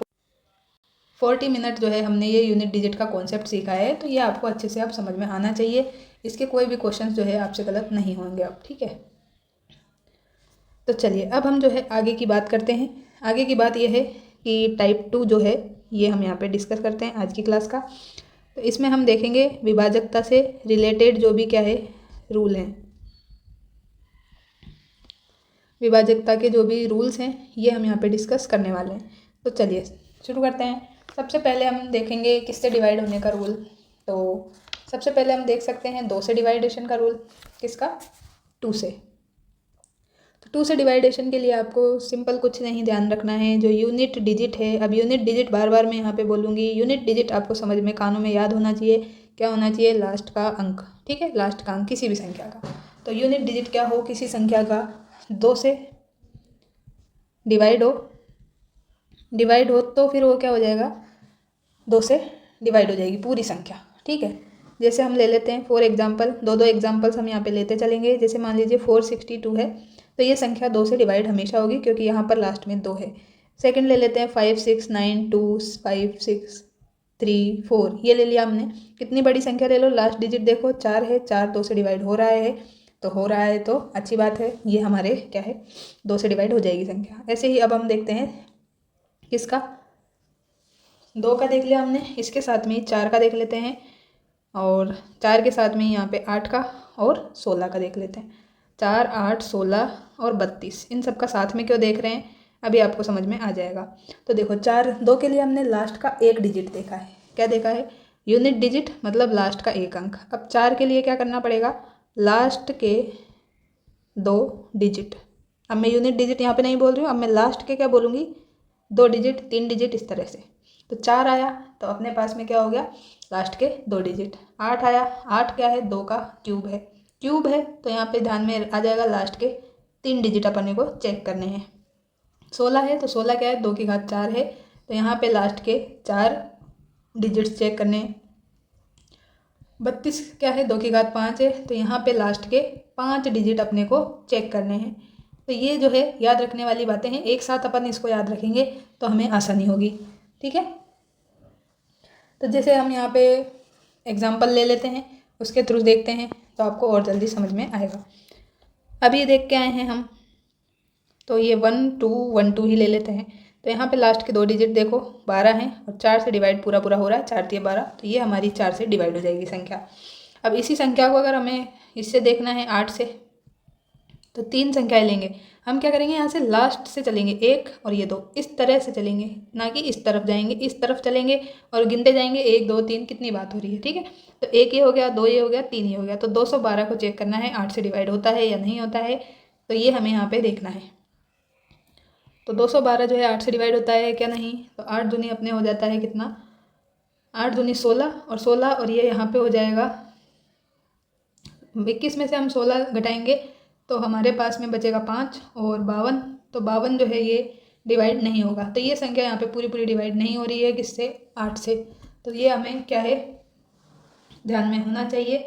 40 मिनट जो है हमने ये यूनिट डिजिट का कॉन्सेप्ट सीखा है। तो ये आपको अच्छे से आप समझ में आना चाहिए, इसके कोई भी क्वेश्चन जो है आपसे गलत नहीं होंगे अब, ठीक है। तो चलिए अब हम जो है आगे की बात करते हैं। आगे की बात ये है कि टाइप 2 जो है ये हम यहाँ पे डिस्कस करते हैं आज की क्लास का। तो इसमें हम देखेंगे विभाजकता से रिलेटेड जो भी क्या है रूल हैं, विभाजकता के जो भी रूल्स हैं ये हम यहाँ पे डिस्कस करने वाले हैं। तो चलिए शुरू करते हैं। सबसे पहले हम देखेंगे किससे डिवाइड होने का रूल। तो सबसे पहले हम देख सकते हैं 2 से डिवाइडेशन का रूल। किसका? 2 से। तो 2 से डिवाइडेशन के लिए आपको सिंपल कुछ नहीं ध्यान रखना है, जो यूनिट डिजिट है। अब यूनिट डिजिट बार बार मैं यहाँ पे बोलूँगी, यूनिट डिजिट आपको समझ में कानों में याद होना चाहिए। क्या होना चाहिए? लास्ट का अंक, ठीक है, लास्ट का अंक किसी भी संख्या का। तो यूनिट डिजिट क्या हो? किसी संख्या का 2 से डिवाइड हो तो फिर वो क्या हो जाएगा? 2 से डिवाइड हो जाएगी पूरी संख्या, ठीक है। जैसे हम ले लेते हैं फॉर एग्जांपल, दो एग्जांपल्स हम यहाँ पे लेते चलेंगे। जैसे मान लीजिए 462 है, तो ये संख्या 2 से डिवाइड हमेशा होगी क्योंकि यहाँ पर लास्ट में 2 है। सेकंड ले लेते हैं 5 6 9 2 5 6 3 4, ये ले लिया हमने। कितनी बड़ी संख्या ले लो, लास्ट डिजिट देखो 4 है, 4 2 से डिवाइड हो रहा है तो अच्छी बात है, ये हमारे क्या है 2 से डिवाइड हो जाएगी संख्या। ऐसे ही अब हम देखते हैं किसका, 2 का देख लिया हमने, इसके साथ में 4 का देख लेते हैं, और 4 के साथ में यहाँ पे 8 का और 16 का देख लेते हैं। 4 8 16 और 32, इन सब का साथ में क्यों देख रहे हैं अभी आपको समझ में आ जाएगा। तो देखो 2 के लिए हमने लास्ट का एक डिजिट देखा है। क्या देखा है? यूनिट डिजिट, मतलब लास्ट का एक अंक। अब 4 के लिए क्या करना पड़ेगा? लास्ट के 2 डिजिट। अब मैं यूनिट डिजिट यहाँ पे नहीं बोल रही हूँ, अब मैं लास्ट के क्या बोलूँगी? 2 डिजिट 3 डिजिट इस तरह से। तो 4 आया तो अपने पास में क्या हो गया? लास्ट के 2 डिजिट। 8 आया, 8 क्या है? 2 का क्यूब है तो यहाँ पे ध्यान में आ जाएगा लास्ट के 3 डिजिट अपने को चेक करने हैं। 16 है तो 16 क्या है? 2 की घात 4 है, तो यहाँ पे लास्ट के 4 डिजिट्स चेक करने हैं। 32 क्या है? 2 की घात 5 है, तो यहाँ पे लास्ट के 5 डिजिट अपने को चेक करने हैं। तो ये जो है याद रखने वाली बातें हैं, एक साथ अपन इसको याद रखेंगे तो हमें आसानी होगी, ठीक है। तो जैसे हम यहाँ पे एग्जाम्पल ले लेते हैं, उसके थ्रू देखते हैं तो आपको और जल्दी समझ में आएगा। अभी देख के आए हैं हम, तो ये 1 2 1 2 ही ले लेते हैं। तो यहाँ पे लास्ट के 2 डिजिट देखो 12 हैं, और 4 से डिवाइड पूरा हो रहा है, 4 3 12, तो ये हमारी 4 से डिवाइड हो जाएगी संख्या। अब इसी संख्या को अगर हमें इससे देखना है 8 से, तो 3 संख्याएं लेंगे। हम क्या करेंगे? यहाँ से लास्ट से चलेंगे, 1 और ये 2, इस तरह से चलेंगे, ना कि इस तरफ जाएंगे। इस तरफ चलेंगे और गिनते जाएंगे 1 2 3, कितनी बात हो रही है, ठीक है। तो 1 ये हो गया, 2 ये हो गया, 3 ये हो गया। तो 212 को चेक करना है 8 से डिवाइड होता है या नहीं होता है, तो ये हमें यहाँ पे देखना है। तो 212 जो है 8 से डिवाइड होता है क्या? नहीं। तो 8 दूनी अपने हो जाता है कितना? 8 दूनी 16, और 16 और ये यहाँ पे हो जाएगा 21 में से हम 16 घटाएंगे तो हमारे पास में बचेगा 5 और 52। तो 52 जो है ये डिवाइड नहीं होगा। तो ये संख्या यहाँ पे पूरी डिवाइड नहीं हो रही है, किससे? 8 से। तो ये हमें क्या है ध्यान में होना चाहिए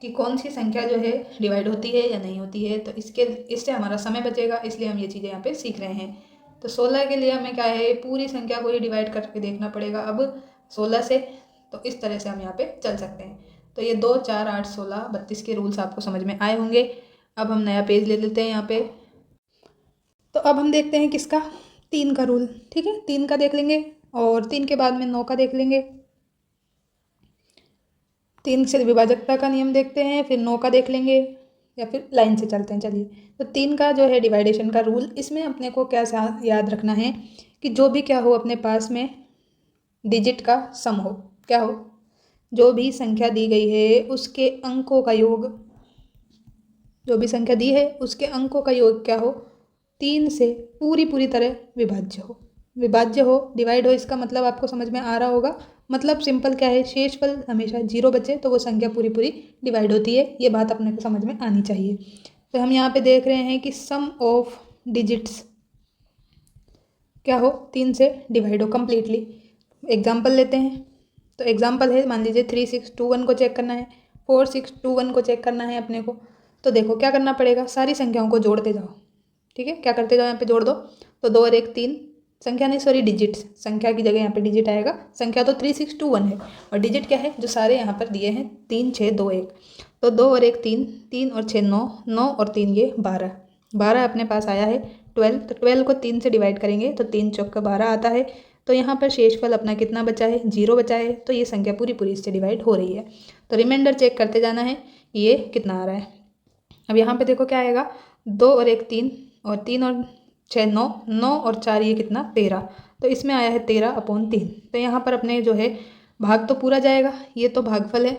कि कौन सी संख्या जो है डिवाइड होती है या नहीं होती है। तो इससे हमारा समय बचेगा, इसलिए हम ये चीज़ें यहाँ पे सीख रहे हैं। तो 16 के लिए हमें क्या है? पूरी संख्या को ही डिवाइड करके देखना पड़ेगा अब 16 से। तो इस तरह से हम यहाँ पे चल सकते हैं। तो ये 2 4 8 16 32 के रूल्स आपको समझ में आए होंगे। अब हम नया पेज ले लेते हैं यहाँ पे। तो अब हम देखते हैं किसका? 3 का रूल, ठीक है। 3 का देख लेंगे और 3 के बाद में 9 का देख लेंगे। 3 से विभाजकता का नियम देखते हैं, फिर 9 का देख लेंगे, या फिर लाइन से चलते हैं। चलिए, तो 3 का जो है डिवाइडेशन का रूल, इसमें अपने को क्या याद रखना है कि जो भी क्या हो अपने पास में डिजिट का सम हो। क्या हो? जो भी संख्या दी गई है उसके अंकों का योग, जो भी संख्या दी है उसके अंकों का योग क्या हो? 3 से पूरी तरह विभाज्य हो, डिवाइड हो। इसका मतलब आपको समझ में आ रहा होगा। मतलब सिंपल क्या है? शेषफल हमेशा 0 बचे तो वो संख्या पूरी डिवाइड होती है। ये बात अपने को समझ में आनी चाहिए। तो हम यहाँ पे देख रहे हैं कि सम ऑफ डिजिट्स क्या हो? 3 से डिवाइड हो कम्प्लीटली। एग्जाम्पल लेते हैं, तो एग्जाम्पल है, मान लीजिए 3621 को चेक करना है, 4621 को चेक करना है अपने को। तो देखो क्या करना पड़ेगा? सारी संख्याओं को जोड़ते जाओ। ठीक है, क्या करते जाओ यहाँ पे जोड़ दो, तो 2 और 1 3, संख्या नहीं सॉरी डिजिट्स, संख्या की जगह यहाँ पे डिजिट आएगा। संख्या तो 3621 है और डिजिट क्या है जो सारे यहाँ पर दिए हैं 3 6 2 1, तो 2 और 1 3, 3 और 6 9, 9 और 3 ये 12, 12 अपने पास आया है 12, तो 12 को 3 से डिवाइड करेंगे तो 3 चौक का 12 आता है। तो यहाँ पर शेषफल अपना कितना बचा है, 0 बचा है, तो ये संख्या पूरी पूरी इससे डिवाइड हो रही है। तो रिमाइंडर चेक करते जाना है ये कितना आ रहा है। अब यहाँ पे देखो क्या आएगा, 2 और 1 3 और 3 और 6 9, 9 और 4 ये कितना 13, तो इसमें आया है 13/3। तो यहाँ पर अपने जो है भाग तो पूरा जाएगा, ये तो भागफल है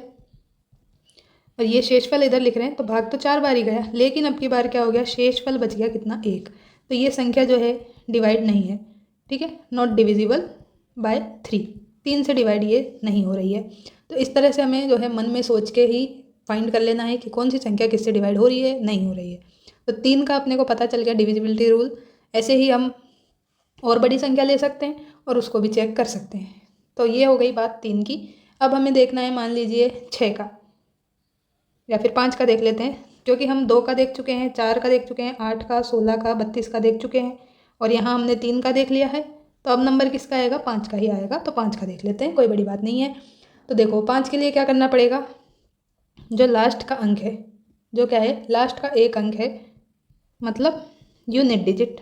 और ये शेषफल इधर लिख रहे हैं, तो भाग तो 4 बार ही गया, लेकिन अब की बार क्या हो गया, शेषफल बच गया कितना 1, तो ये संख्या जो है डिवाइड नहीं है। ठीक है, नॉट डिविजिबल बाय 3, 3 से डिवाइड ये नहीं हो रही है। तो इस तरह से हमें जो है मन में सोच के ही फाइंड कर लेना है कि कौन सी संख्या किससे डिवाइड हो रही है, नहीं हो रही है। तो 3 का अपने को पता चल गया डिविजिबिलिटी रूल। ऐसे ही हम और बड़ी संख्या ले सकते हैं और उसको भी चेक कर सकते हैं। तो ये हो गई बात 3 की। अब हमें देखना है मान लीजिए 6 का या फिर 5 का देख लेते हैं, क्योंकि हम 2 का देख चुके हैं, 4 का देख चुके हैं, 8 का, 16 का, 32 का देख चुके हैं और यहाँ हमने 3 का देख लिया है। तो अब नंबर किसका आएगा, 5 का ही आएगा। तो 5 का देख लेते हैं, कोई बड़ी बात नहीं है। तो देखो 5 के लिए क्या करना पड़ेगा, जो लास्ट का अंक है, जो क्या है लास्ट का एक अंक है, मतलब यूनिट डिजिट,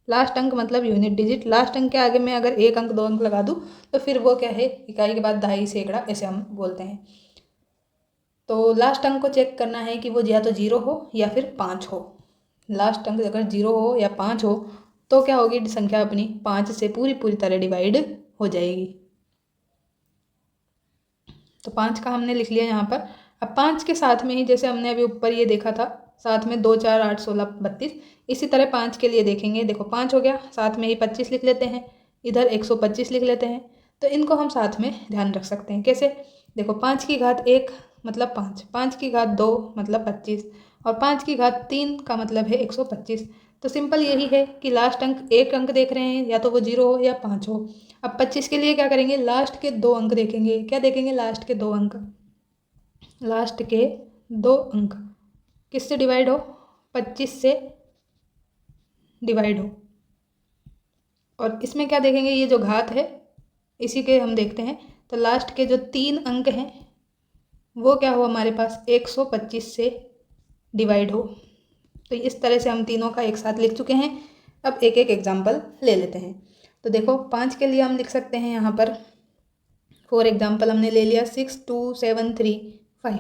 लास्ट अंक मतलब यूनिट डिजिट। लास्ट अंक के आगे मैं अगर एक अंक 2 अंक लगा दूँ तो फिर वो क्या है, इकाई के बाद दहाई सैकड़ा, ऐसे हम बोलते हैं। तो लास्ट अंक को चेक करना है कि वो या तो 0 हो या फिर 5 हो। लास्ट अंक अगर 0 हो या 5 हो तो क्या होगी, संख्या अपनी 5 से पूरी पूरी तरह डिवाइड हो जाएगी। तो 5 का हमने लिख लिया यहाँ पर। अब 5 के साथ में ही जैसे हमने अभी ऊपर ये देखा था, साथ में 2 4 8 16 32, इसी तरह 5 के लिए देखेंगे। देखो 5 हो गया, साथ में ही 25 लिख लेते हैं, इधर 125 लिख लेते हैं। तो इनको हम साथ में ध्यान रख सकते हैं। कैसे, देखो 5 की घात 1 मतलब 5, 5 की घात 2 मतलब 25 और 5 की घात 3 का मतलब है 125। तो सिंपल यही है कि लास्ट अंक एक अंक देख रहे हैं, या तो वो 0 हो या 5 हो। अब 25 के लिए क्या करेंगे, लास्ट के 2 अंक देखेंगे। क्या देखेंगे, लास्ट के 2 अंक, लास्ट के 2 अंक किससे डिवाइड हो, 25 से डिवाइड हो। और इसमें क्या देखेंगे, ये जो घात है इसी के हम देखते हैं। तो लास्ट के जो 3 अंक हैं वो क्या हो हमारे पास 125 से डिवाइड हो। तो इस तरह से हम तीनों का एक साथ लिख चुके हैं। अब एक एक एग्जाम्पल ले लेते हैं। तो देखो 5 के लिए हम लिख सकते हैं यहाँ पर, फॉर एग्जाम्पल हमने ले लिया 6 2 7 3 5।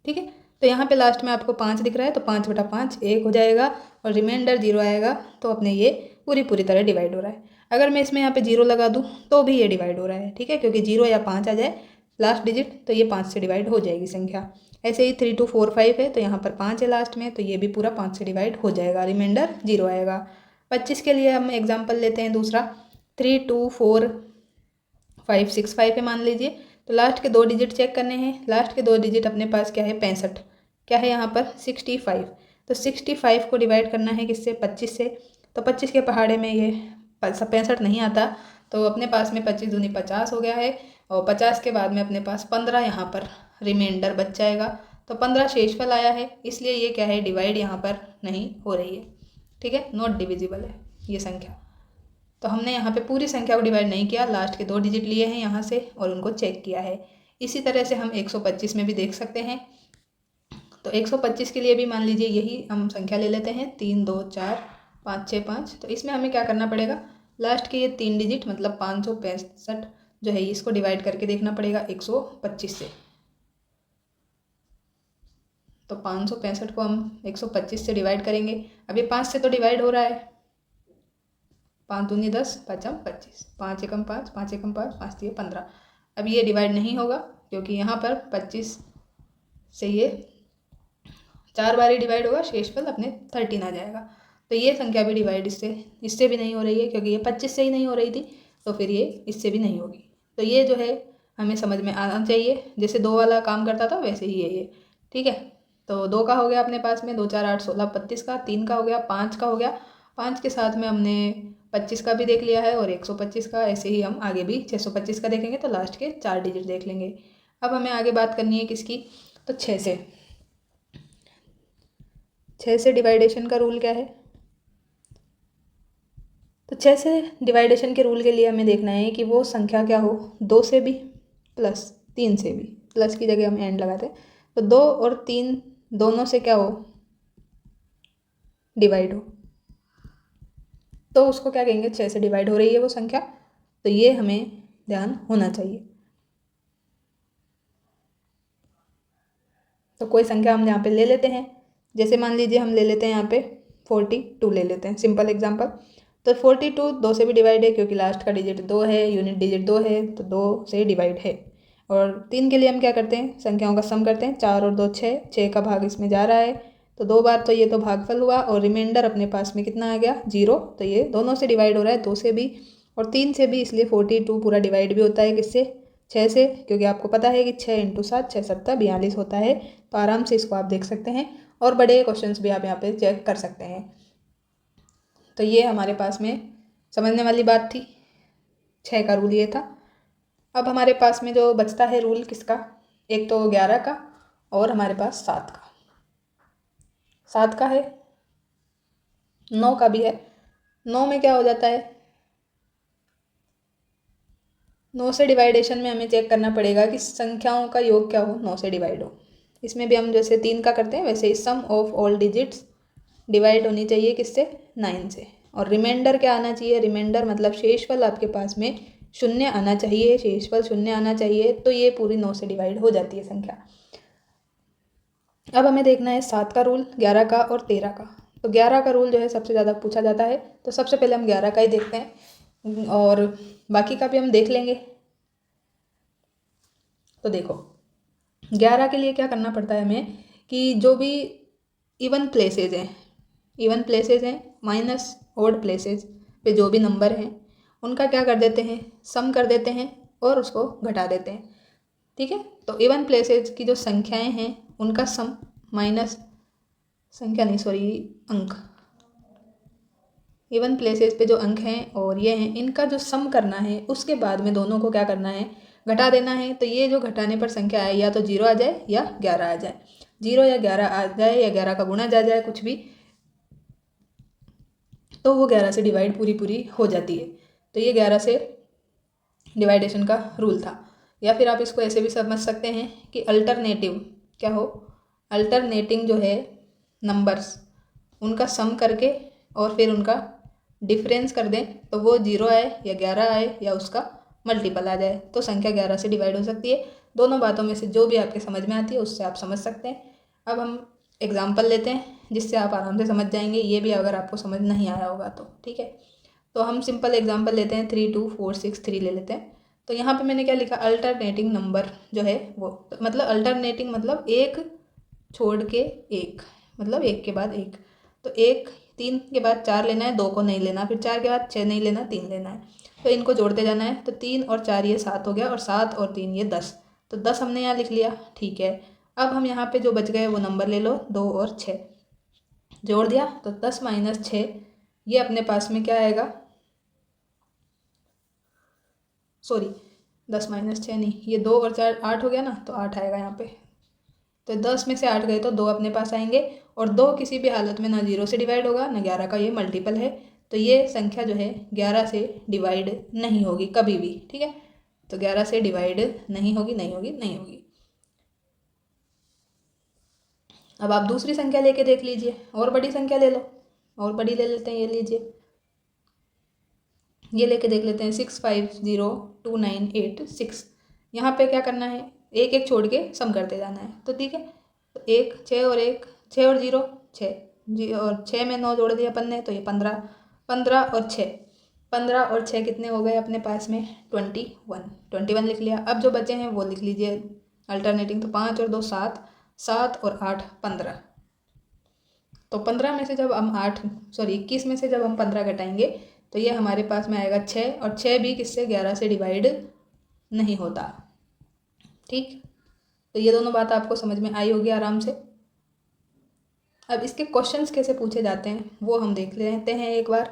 ठीक है, तो यहाँ पे लास्ट में आपको 5 दिख रहा है, तो 5/5 1 हो जाएगा और रिमाइंडर 0 आएगा। तो अपने ये पूरी पूरी तरह डिवाइड हो रहा है। अगर मैं इसमें यहाँ पे 0 लगा दूँ तो भी ये डिवाइड हो रहा है। ठीक है, क्योंकि 0 या 5 आ जाए लास्ट डिजिट तो ये 5 से डिवाइड हो जाएगी संख्या। ऐसे ही 3 2 4 5 है, तो यहाँ पर 5 है लास्ट में, तो ये भी पूरा 5 से डिवाइड हो जाएगा, रिमाइंडर 0 आएगा। 25 के लिए हम एग्जाम्पल लेते हैं दूसरा, 3 2 4 5 6 5 है मान लीजिए। तो लास्ट के 2 डिजिट चेक करने हैं। लास्ट के 2 डिजिट अपने पास क्या है 65, क्या है यहाँ पर 65। तो 65 को डिवाइड करना है किससे, 25 से। तो 25 के पहाड़े में ये 65 नहीं आता, तो अपने पास में 25 दूनी 50 हो गया है और 50 के बाद में अपने पास 15 यहाँ पर रिमाइंडर बच जाएगा। तो 15 शेषफल आया है, इसलिए ये क्या है डिवाइड यहाँ पर नहीं हो रही है। ठीक है, नॉट डिविजिबल है ये संख्या। तो हमने यहाँ पे पूरी संख्या को डिवाइड नहीं किया, लास्ट के 2 डिजिट लिए हैं यहाँ से और उनको चेक किया है। इसी तरह से हम 125 में भी देख सकते हैं। तो 125 के लिए भी मान लीजिए यही हम संख्या ले लेते हैं, 3 2 4 5 6 5। तो इसमें हमें क्या करना पड़ेगा, लास्ट के ये 3 डिजिट मतलब 565 जो है इसको डिवाइड करके देखना पड़ेगा 125 से। तो 565 को हम 125 से डिवाइड करेंगे। अब ये 5 से तो डिवाइड हो रहा है, 5 दूनी 10 5 25, 5 एकम 5 5 एकम 5 5 3 15। अब ये डिवाइड नहीं होगा क्योंकि यहाँ पर 25 से ये 4 बार ही डिवाइड होगा, शेषफल अपने 13 आ जाएगा। तो ये संख्या भी डिवाइड इससे भी नहीं हो रही है, क्योंकि ये 25 से ही नहीं हो रही थी, तो फिर ये इससे भी नहीं होगी। तो ये जो है हमें समझ में आना चाहिए, जैसे 2 वाला काम करता था वैसे ही है ये। ठीक है, तो 2 का हो गया अपने पास में, 2 4 8 16 32 का, 3 का हो गया, 5 का हो गया, 5 के साथ में हमने 25 का भी देख लिया है और 125 का। ऐसे ही हम आगे भी 625 का देखेंगे, तो लास्ट के 4 डिजिट देख लेंगे। अब हमें आगे बात करनी है किसकी, तो 6 से डिवाइडेशन का रूल क्या है, तो 6 से डिवाइडेशन के रूल के लिए हमें देखना है कि वो संख्या क्या हो, 2 से भी प्लस 3 से भी, प्लस की जगह हम एंड लगाते हैं, तो 2 और 3 दोनों से क्या हो, डिवाइड हो, तो उसको क्या कहेंगे, 6 से डिवाइड हो रही है वो संख्या, तो ये हमें ध्यान होना चाहिए। तो कोई संख्या हम यहाँ पे ले लेते हैं, जैसे मान लीजिए हम ले लेते हैं यहाँ पे 42 ले लेते हैं, सिंपल एग्जांपल। तो 42 2 से भी डिवाइड है क्योंकि लास्ट का डिजिट 2 है, यूनिट डिजिट 2 है, तो 2 से डिवाइड है। और 3 के लिए हम क्या करते हैं, संख्याओं का सम करते हैं, 4 और 2 6, 6 का भाग इसमें जा रहा है, तो 2 बार, तो ये तो भागफल हुआ, और रिमाइंडर अपने पास में कितना आ गया, 0, तो ये दोनों से डिवाइड हो रहा है, 2 से भी और 3 से भी, इसलिए 42 पूरा डिवाइड भी होता है किससे, 6 से, क्योंकि आपको पता है कि 6 × 7 6 7 42 होता है। तो आराम से इसको आप देख सकते हैं, और बड़े क्वेश्चंस भी आप यहाँ पे चेक कर सकते हैं। तो ये हमारे पास में समझने वाली बात थी, 6 का रूल ये था। अब हमारे पास में जो बचता है रूल किसका, एक तो 11 का, और हमारे पास 7 का, 7 का है, 9 का भी है। 9 में क्या हो जाता है, 9 से डिवाइडेशन में हमें चेक करना पड़ेगा कि संख्याओं का योग क्या हो, 9 से डिवाइड हो। इसमें भी हम जैसे 3 का करते हैं वैसे ही सम ऑफ ऑल डिजिट्स डिवाइड होनी चाहिए किससे, 9 से। और रिमाइंडर क्या आना चाहिए, रिमाइंडर मतलब शेषफल आपके पास में शून्य आना चाहिए, शेषफल शून्य आना चाहिए, तो ये पूरी 9 से डिवाइड हो जाती है संख्या। अब हमें देखना है 7 का रूल, 11 का और 13 का। तो 11 का रूल जो है सबसे ज़्यादा पूछा जाता है, तो सबसे पहले हम 11 का ही देखते हैं, और बाकी का भी हम देख लेंगे। तो देखो 11 के लिए क्या करना पड़ता है हमें, कि जो भी इवन प्लेसेज हैं, इवन प्लेसेज हैं माइनस ऑड प्लेसेज पे जो भी नंबर हैं उनका क्या कर देते हैं, सम कर देते हैं और उसको घटा देते हैं, ठीक है। तो इवन प्लेसेज की जो संख्याएं हैं उनका सम माइनस संख्या नहीं सॉरी अंक, इवन प्लेसेस पे जो अंक हैं और ये हैं, इनका जो सम करना है उसके बाद में दोनों को क्या करना है, घटा देना है। तो ये जो घटाने पर संख्या है या तो 0 आ जाए या 11 आ जाए, 0 या 11 आ जाए या 11 का गुणा जा जाए कुछ भी, तो वो 11 से डिवाइड पूरी पूरी हो जाती है। तो ये 11 से डिवाइडेशन का रूल था। या फिर आप इसको ऐसे भी समझ सकते हैं कि अल्टरनेटिव क्या हो, अल्टरनेटिंग जो है नंबर्स उनका सम करके और फिर उनका डिफरेंस कर दें, तो वो 0 आए या 11 आए या उसका मल्टीपल आ जाए, तो संख्या 11 से डिवाइड हो सकती है। दोनों बातों में से जो भी आपके समझ में आती है उससे आप समझ सकते हैं। अब हम एग्जाम्पल लेते हैं जिससे आप आराम से समझ जाएंगे, ये भी अगर आपको समझ नहीं आया होगा तो ठीक है। तो हम सिंपल एग्जाम्पल लेते हैं, 3 2 4 6 3 ले लेते हैं। तो यहाँ पे मैंने क्या लिखा, अल्टरनेटिंग नंबर जो है वो, मतलब अल्टरनेटिंग मतलब एक छोड़ के एक, मतलब एक के बाद एक, तो एक 3 के बाद 4 लेना है, 2 को नहीं लेना, फिर 4 के बाद 6 नहीं लेना, 3 लेना है, तो इनको जोड़ते जाना है। तो 3 और 4 ये 7 हो गया, और 7 और 3 ये 10, तो 10 हमने यहाँ लिख लिया, ठीक है। अब हम यहाँ पे जो बच गए वो नंबर ले लो, 2 और 6 जोड़ दिया, तो 10 - 6 ये अपने पास में क्या आएगा, सॉरी 10 - 6 नहीं, ये 2 और 4 8 हो गया ना, तो 8 आएगा यहाँ पे। तो 10 में से 8 गए तो 2 अपने पास आएंगे, और 2 किसी भी हालत में ना 0 से डिवाइड होगा ना 11 का ये मल्टीपल है, तो ये संख्या जो है 11 से डिवाइड नहीं होगी कभी भी, ठीक है। तो 11 से डिवाइड नहीं होगी, नहीं होगी, नहीं होगी। अब आप दूसरी संख्या लेके देख लीजिए, और बड़ी संख्या ले लो, और बड़ी ले लेते हैं, ये लीजिए, ये लेके देख लेते हैं 6502986। यहाँ पे क्या करना है, एक एक छोड़ के सम करते जाना है, तो ठीक है। तो 1 6 और 1 6 और 0 6 जी, और 6 में 9 जोड़ दिया अपन ने, तो ये 15, 15 और 6, 15 और 6 कितने हो गए अपने पास में, 21 लिख लिया। अब जो बचे हैं वो लिख लीजिए अल्टरनेटिंग, तो 5 और 2 7, 7 और 8 15, तो 15 में से जब हम 21 में से जब हम 15 घटाएंगे तो ये हमारे पास में आएगा 6, और 6 भी किससे 11 से डिवाइड नहीं होता, ठीक। तो ये दोनों बात आपको समझ में आई होगी आराम से। अब इसके क्वेश्चंस कैसे पूछे जाते हैं वो हम देख लेते हैं एक बार।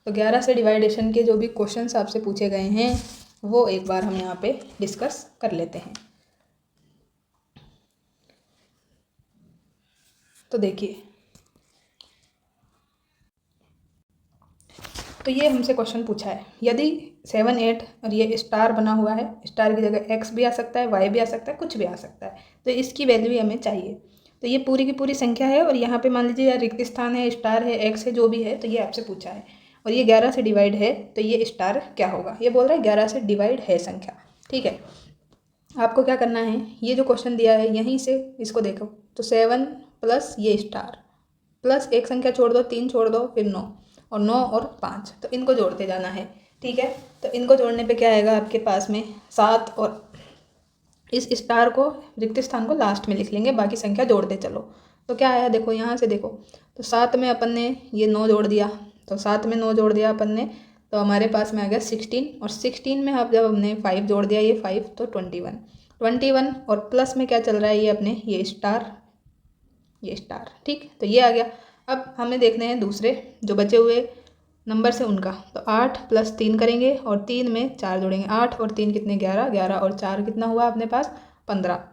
तो 11 से डिवाइडेशन के जो भी क्वेश्चंस आपसे पूछे गए हैं वो एक बार हम यहाँ पे डिस्कस कर लेते हैं। तो देखिए तो ये हमसे क्वेश्चन पूछा है, यदि 7 8 और ये स्टार बना हुआ है, स्टार की जगह x भी आ सकता है, y भी आ सकता है, कुछ भी आ सकता है, तो इसकी वैल्यू हमें चाहिए। तो ये पूरी की पूरी संख्या है और यहाँ पे मान लीजिए या रिक्त स्थान है, स्टार है, x है, जो भी है, तो ये आपसे पूछा है और ये 11 से डिवाइड है, तो ये स्टार क्या होगा, ये बोल रहा है 11 से डिवाइड है संख्या। ठीक है, आपको क्या करना है, ये जो क्वेश्चन दिया है यहीं से इसको देखो, तो 7 प्लस ये स्टार प्लस एक संख्या छोड़ दो, 3 छोड़ दो, फिर 9 और 9 और 5, तो इनको जोड़ते जाना है। ठीक है, तो इनको जोड़ने पे क्या आएगा आपके पास में 7 और इस स्टार को रिक्त स्थान को लास्ट में लिख लेंगे, बाकी संख्या जोड़ते चलो। तो क्या आया देखो, यहाँ से देखो, तो 7 में अपन ने ये 9 जोड़ दिया, तो 7 में 9 जोड़ दिया अपन ने, तो हमारे पास में आ गया 16 और 16 में अब जब हमने 5 जोड़ दिया, ये 5 तो 21 और प्लस में क्या चल रहा है ये अपने ये स्टार। ठीक, तो ये आ गया। अब हमें देखने हैं दूसरे जो बचे हुए नंबर से उनका, तो 8 + 3 करेंगे और 3 में 4 जोड़ेंगे, 8 और 3 कितने 11, 11 और 4 कितना हुआ अपने पास 15।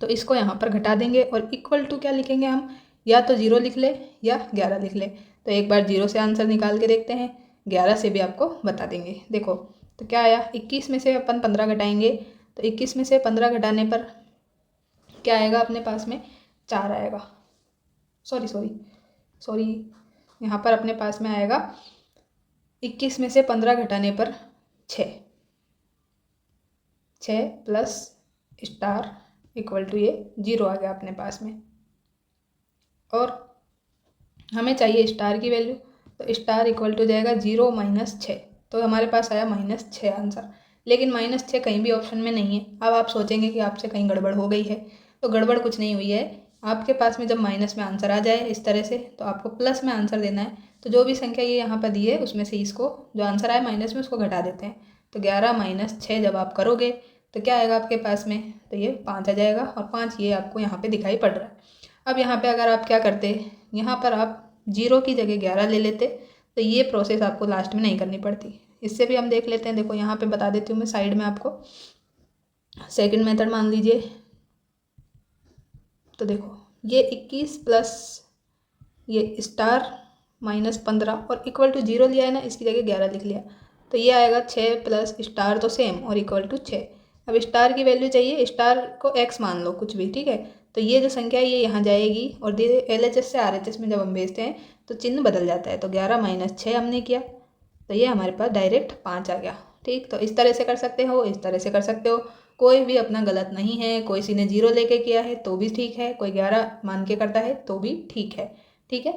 तो इसको यहाँ पर घटा देंगे और इक्वल टू क्या लिखेंगे हम, या तो 0 लिख ले या 11 लिख ले। तो एक बार 0 से आंसर निकाल के देखते हैं, 11 से भी आपको बता देंगे। देखो तो क्या आया, 21 में से अपन 15 घटाएंगे, तो 21 में से 15 घटाने पर क्या आएगा अपने पास में 4 आएगा, सॉरी यहाँ पर अपने पास में आएगा 21 में से 15 घटाने पर 6 प्लस स्टार इक्वल टू ये 0 आ गया अपने पास में। और हमें चाहिए स्टार की वैल्यू, तो स्टार इक्वल टू जाएगा 0 - 6, तो हमारे पास आया -6 आंसर। लेकिन -6 कहीं भी ऑप्शन में नहीं है। अब आप सोचेंगे कि आपसे कहीं गड़बड़ हो गई है, तो गड़बड़ कुछ नहीं हुई है। आपके पास में जब माइनस में आंसर आ जाए इस तरह से, तो आपको प्लस में आंसर देना है। तो जो भी संख्या ये यहाँ पर दी है उसमें से इसको जो आंसर आए माइनस में उसको घटा देते हैं। तो 11 - 6 जब आप करोगे तो क्या आएगा आपके पास में, तो ये 5 आ जाएगा और 5 ये आपको यहाँ पे दिखाई पड़ रहा है। अब यहाँ पे अगर आप क्या करते, यहाँ पर आप 0 की जगह 11 ले लेते, तो ये प्रोसेस आपको लास्ट में नहीं करनी पड़ती। इससे भी हम देख लेते हैं, देखो यहाँ पे बता देती हूँ मैं साइड में आपको। सेकंड मेथड मान लीजिए, तो देखो ये 21 प्लस ये स्टार -15 और इक्वल टू 0 लिया है ना, इसकी जगह 11 लिख लिया, तो ये आएगा 6 प्लस स्टार तो सेम और इक्वल टू 6। अब स्टार की वैल्यू चाहिए, स्टार को x मान लो कुछ भी, ठीक है। तो ये जो संख्या है ये यहाँ जाएगी और धीरे LHS से RHS में जब हम भेजते हैं तो चिन्ह बदल जाता है। तो 11 - 6 हमने किया, तो ये हमारे पास डायरेक्ट 5 आ गया। ठीक, तो इस तरह से कर सकते हो, इस तरह से कर सकते हो, कोई भी अपना गलत नहीं है। कोई सी ने 0 लेके किया है तो भी ठीक है, कोई 11 मान के करता है तो भी ठीक है। ठीक है,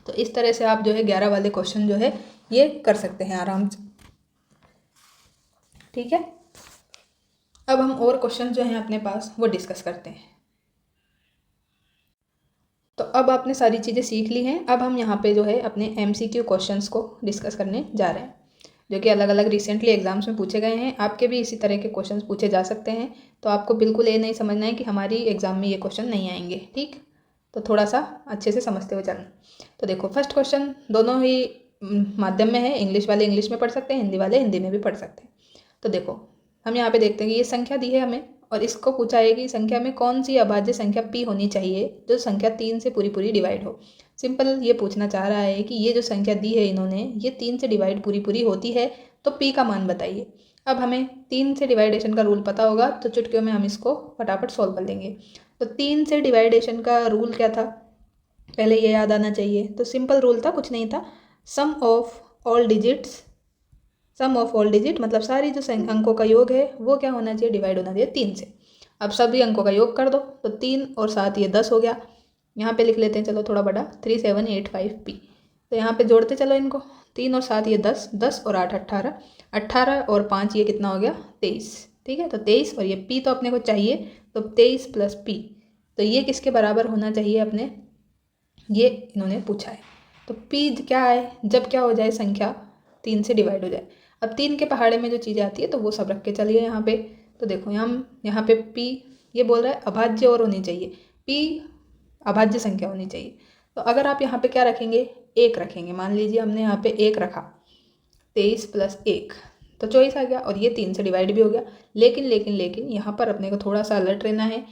तो इस तरह से आप जो है 11 वाले क्वेश्चन जो है ये कर सकते हैं आराम से। ठीक है, अब हम और क्वेश्चन जो हैं अपने पास वो डिस्कस करते हैं। तो अब आपने सारी चीज़ें सीख ली हैं। अब हम यहाँ पे जो है अपने MCQ क्वेश्चंस को डिस्कस करने जा रहे हैं, जो कि अलग अलग रिसेंटली एग्जाम्स में पूछे गए हैं। आपके भी इसी तरह के क्वेश्चंस पूछे जा सकते हैं, तो आपको बिल्कुल ये नहीं समझना है कि हमारी एग्ज़ाम में ये क्वेश्चन नहीं आएंगे। ठीक, तो थोड़ा सा अच्छे से समझते हुए चलना। तो देखो फर्स्ट क्वेश्चन दोनों ही माध्यम में है, इंग्लिश वाले इंग्लिश में पढ़ सकते हैं, हिंदी वाले हिंदी में भी पढ़ सकते हैं। तो देखो हम यहाँ पे देखते हैं कि ये संख्या दी है हमें और इसको पूछा है कि संख्या में कौन सी अभाज्य संख्या p होनी चाहिए जो संख्या 3 से पूरी पूरी डिवाइड हो। सिंपल ये पूछना चाह रहा है कि ये जो संख्या दी है इन्होंने, ये 3 से डिवाइड पूरी पूरी होती है, तो p का मान बताइए। अब हमें 3 से डिवाइडेशन का रूल पता होगा, तो चुटकियों में हम इसको फटाफट सॉल्व कर लेंगे। तो 3 से डिवाइडेशन का रूल क्या था, पहले ये याद आना चाहिए। तो सिंपल रूल था, कुछ नहीं था, सम ऑफ ऑल डिजिट मतलब सारी जो अंकों का योग है वो क्या होना चाहिए, डिवाइड होना चाहिए 3 से। अब सभी अंकों का योग कर दो, तो 3 और 7 ये 10 हो गया। यहाँ पे लिख लेते हैं, चलो थोड़ा बड़ा, 3785p। तो यहाँ पे जोड़ते चलो इनको, 3 और 7 ये 10, 10 और 8 18, 18 और 5 ये कितना हो गया 23। ठीक है, तो 23 और ये p तो अपने को चाहिए, तो 23 + p, तो ये किसके बराबर होना चाहिए अपने, ये इन्होंने पूछा है। तो p क्या है, जब क्या हो जाए संख्या 3 से डिवाइड हो जाए। अब 3 के पहाड़े में जो चीज़ें आती है तो वो सब रख के चलिए यहाँ पे। तो देखो यहाँ पे p ये बोल रहा है अभाज्य और होनी चाहिए, p अभाज्य संख्या होनी चाहिए। तो अगर आप यहाँ पे क्या रखेंगे, 1 रखेंगे। मान लीजिए हमने यहाँ पे 1 रखा, 23 + 1 तो 24 आ गया और ये 3 से डिवाइड भी हो गया। लेकिन यहाँ पर अपने को थोड़ा सा अलर्ट रहना है।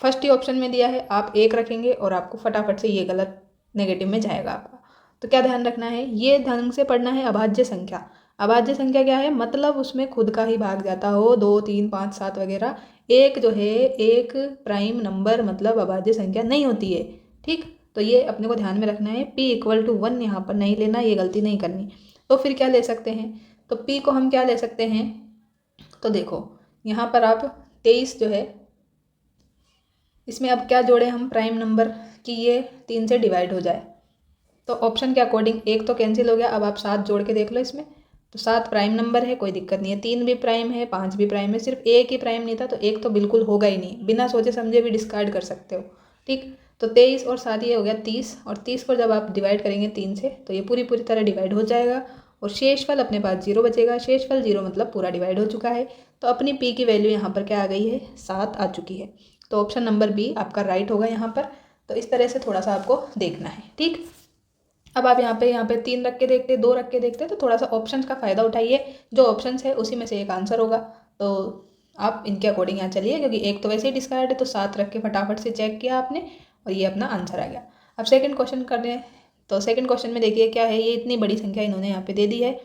फर्स्ट ही ऑप्शन में दिया है आप 1 रखेंगे और आपको फटाफट से ये गलत नेगेटिव में जाएगा आपका। तो क्या ध्यान रखना है, ये ढंग से पढ़ना है अभाज्य संख्या। अभाज्य संख्या क्या है, मतलब उसमें खुद का ही भाग जाता हो, 2, 3, 5, 7 वगैरह। एक जो है एक प्राइम नंबर मतलब अभाज्य संख्या नहीं होती है। ठीक, तो ये अपने को ध्यान में रखना है। p = 1 यहाँ पर नहीं लेना, ये गलती नहीं करनी। तो फिर क्या ले सकते हैं, तो p को हम क्या ले सकते हैं, तो देखो यहाँ पर आप 23 जो है, इसमें अब क्या जोड़े हम प्राइम नंबर कि ये 3 से डिवाइड हो जाए। तो ऑप्शन के अकॉर्डिंग एक तो कैंसिल हो गया, अब आप 7 जोड़ के देख लो इसमें। तो 7 प्राइम नंबर है, कोई दिक्कत नहीं है। 3 भी प्राइम है, 5 भी प्राइम है, सिर्फ एक ही प्राइम नहीं था, तो एक तो बिल्कुल होगा ही नहीं, बिना सोचे समझे भी डिस्कार्ड कर सकते हो। ठीक, तो 23 और 7 ये हो गया 30, और 30 को जब आप डिवाइड करेंगे 3 से तो ये पूरी तरह डिवाइड हो जाएगा, और शेषफल अपने पास 0 बचेगा। शेषफल 0 मतलब पूरा डिवाइड हो चुका है। तो अपनी p की वैल्यू यहाँ पर क्या आ गई है, 7 आ चुकी है। तो ऑप्शन नंबर बी आपका राइट होगा यहाँ पर। तो इस तरह से थोड़ा सा आपको देखना है। ठीक, अब आप यहाँ पे 3 रख के देखते, 2 रख के देखते, तो थोड़ा सा ऑप्शंस का फ़ायदा उठाइए। जो ऑप्शंस है उसी में से एक आंसर होगा, तो आप इनके अकॉर्डिंग यहाँ चलिए, क्योंकि एक तो वैसे ही डिस्कार्ड है। तो 7 रख के फटाफट से चेक किया आपने, और ये अपना आंसर आ गया। अब सेकंड क्वेश्चन कर रहे हैं। तो सेकंड क्वेश्चन में देखिए क्या है, ये इतनी बड़ी संख्या इन्होंने यहाँ पे दे दी है,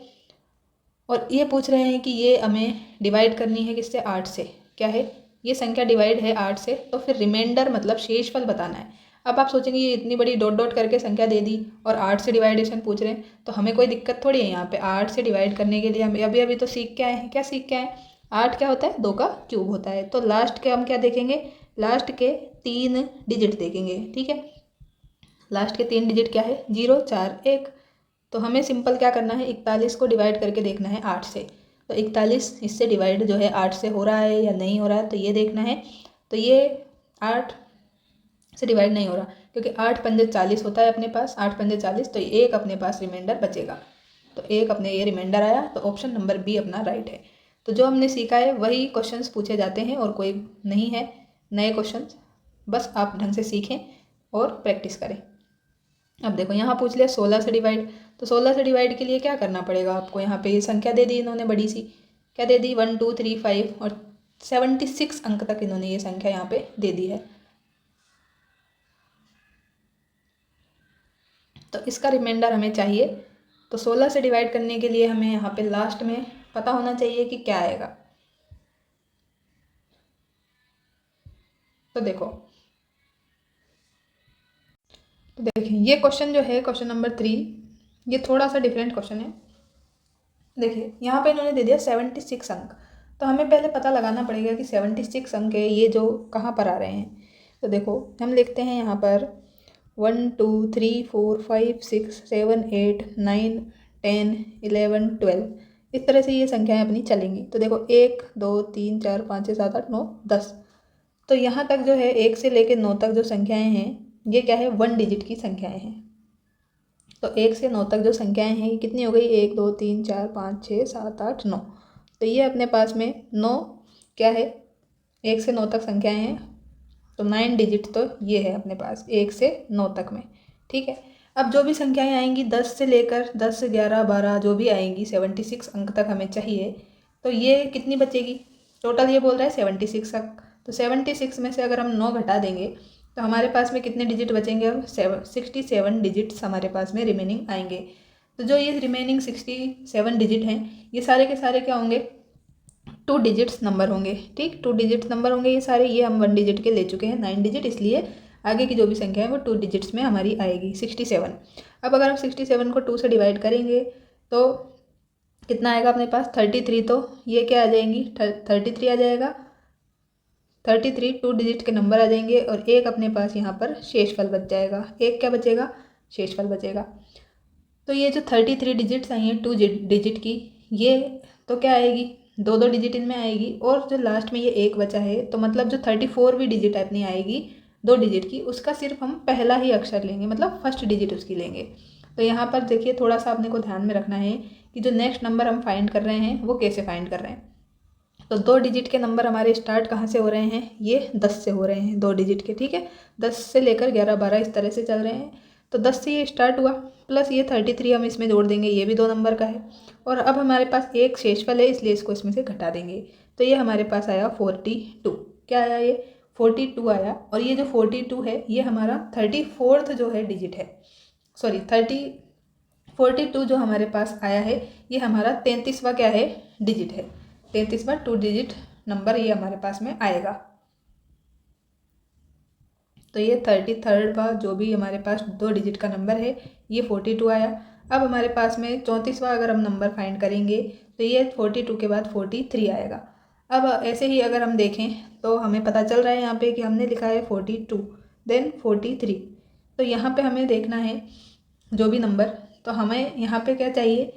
और ये पूछ रहे हैं कि ये हमें डिवाइड करनी है किससे, 8 से। क्या है, ये संख्या डिवाइड है 8 से, तो फिर रिमाइंडर मतलब शेषफल बताना है। अब आप सोचेंगे ये इतनी बड़ी डॉट डॉट करके संख्या दे दी और 8 से डिवाइडेशन पूछ रहे हैं, तो हमें कोई दिक्कत थोड़ी है। यहाँ पे 8 से डिवाइड करने के लिए हम अभी तो सीख के आए हैं। क्या सीख के आए हैं, 8 क्या होता है, 2 का क्यूब होता है। तो लास्ट के हम क्या देखेंगे, लास्ट के 3 डिजिट देखेंगे। ठीक है, लास्ट के 3 डिजिट क्या है, 0, 4, 1। तो हमें सिंपल क्या करना है, 41 को डिवाइड करके देखना है 8 से। तो 41 इससे डिवाइड जो है 8 से हो रहा है या नहीं हो रहा है, तो ये देखना है। तो ये 8 से डिवाइड नहीं हो रहा, क्योंकि 8 पंजे 40 होता है अपने पास, 8 पंजे 40, तो एक अपने पास रिमाइंडर बचेगा। तो एक अपने ये रिमाइंडर आया, तो ऑप्शन नंबर बी अपना राइट है। तो जो हमने सीखा है वही क्वेश्चंस पूछे जाते हैं, और कोई नहीं है नए क्वेश्चंस, बस आप ढंग से सीखें और प्रैक्टिस करें। अब देखो यहाँ पूछ लिया 16 से डिवाइड, तो 16 से डिवाइड के लिए क्या करना पड़ेगा आपको, यहाँ पे ये संख्या दे दी इन्होंने बड़ी सी, क्या दे दी, 1, 2, 3, 5 और 76 अंक तक इन्होंने ये संख्या यहाँ पे दे दी है। तो इसका रिमाइंडर हमें चाहिए। तो 16 से डिवाइड करने के लिए हमें यहाँ पे लास्ट में पता होना चाहिए कि क्या आएगा। तो देखो, तो देखिए ये क्वेश्चन जो है, क्वेश्चन नंबर 3, ये थोड़ा सा डिफरेंट क्वेश्चन है। देखिए यहाँ पे इन्होंने दे दिया 76 अंक, तो हमें पहले पता लगाना पड़ेगा कि 76 अंक है ये जो कहाँ पर आ रहे हैं। तो देखो हम लिखते हैं यहाँ पर 1, 2, 3, 4, 5, 6, 7, 8, 9, 10, 11, 12, इस तरह से ये संख्याएं अपनी चलेंगी। तो देखो 1, 2, 3, 4, 5, 6, 7, 8, 9, 10। तो यहाँ तक जो है 1 से लेकर 9 तक जो संख्याएं हैं, ये क्या है, 1 डिजिट की संख्याएं हैं। तो 1 से 9 तक जो संख्याएं हैं ये कितनी हो गई, 1, 2, 3, 4, 5, 6, 7, 8, 9। तो ये अपने पास में 9 क्या है, 1 से 9 तक संख्याएं हैं, तो 9 डिजिट तो ये है अपने पास 1 से 9 तक में। ठीक है, अब जो भी संख्याएं आएंगी 10 से लेकर 10, 11, 12 जो भी आएंगी 76 अंक तक हमें चाहिए, तो ये कितनी बचेगी, टोटल ये बोल रहा है 76 अंक। तो 76 में से अगर हम 9 घटा देंगे तो हमारे पास में कितने डिजिट बचेंगे, अब 67 डिजिट्स हमारे पास में रिमेनिंग आएंगे। तो जो ये रिमेनिंग 67 डिजिट हैं, ये सारे के सारे क्या होंगे, 2 डिजिट्स नंबर होंगे। ठीक, 2 डिजिट्स नंबर होंगे ये सारे। ये हम 1 डिजिट के ले चुके हैं 9 डिजिट, इसलिए आगे की जो भी संख्या है वो 2 डिजिट्स में हमारी आएगी 67। अब अगर हम 67 को 2 से डिवाइड करेंगे तो कितना आएगा अपने पास, 33। तो ये क्या आ जाएंगी, 33 आ जाएगा। 33 2 डिजिट के नंबर आ जाएंगे, और एक अपने पास यहाँ पर शेषफल बच जाएगा। एक क्या बचेगा, शेषफल बचेगा। तो ये जो 33 डिजिट्स आई हैं 2 डिजिट की, ये तो क्या आएगी, 2 डिजिट इनमें आएगी, और जो लास्ट में ये एक बचा है, तो मतलब जो 34वीं डिजिट अपनी आएगी 2 डिजिट की, उसका सिर्फ हम पहला ही अक्षर लेंगे, मतलब फर्स्ट डिजिट उसकी लेंगे। तो यहाँ पर देखिए थोड़ा सा अपने को ध्यान में रखना है कि जो नेक्स्ट नंबर हम फाइंड कर रहे हैं वो कैसे फाइंड कर रहे हैं। तो 2 डिजिट के नंबर हमारे स्टार्ट कहाँ से हो रहे हैं, ये 10 से हो रहे हैं 2 डिजिट के। ठीक है, 10 से लेकर 11, 12 इस तरह से चल रहे हैं। तो 10 से ये स्टार्ट हुआ, प्लस ये 33 हम इसमें जोड़ देंगे, ये भी 2 नंबर का है। और अब हमारे पास एक शेषफल है, इसलिए इसको इसमें से घटा देंगे। तो ये हमारे पास आया 42। क्या आया, ये 42 आया। और ये जो 42 है ये हमारा 34th जो है डिजिट है, सॉरी 42 जो हमारे पास आया है ये हमारा 33वां क्या है, डिजिट है। 33वां 2 डिजिट नंबर ये हमारे पास में आएगा। तो ये 33वां जो भी हमारे पास 2 डिजिट का नंबर है ये 42 आया। अब हमारे पास में 34वां अगर हम नंबर फाइंड करेंगे तो ये 42 के बाद 43 आएगा। अब ऐसे ही अगर हम देखें तो हमें पता चल रहा है यहाँ पे कि हमने लिखा है 42 देन 43। तो यहाँ पे हमें देखना है जो भी नंबर, तो हमें यहाँ पे क्या चाहिए,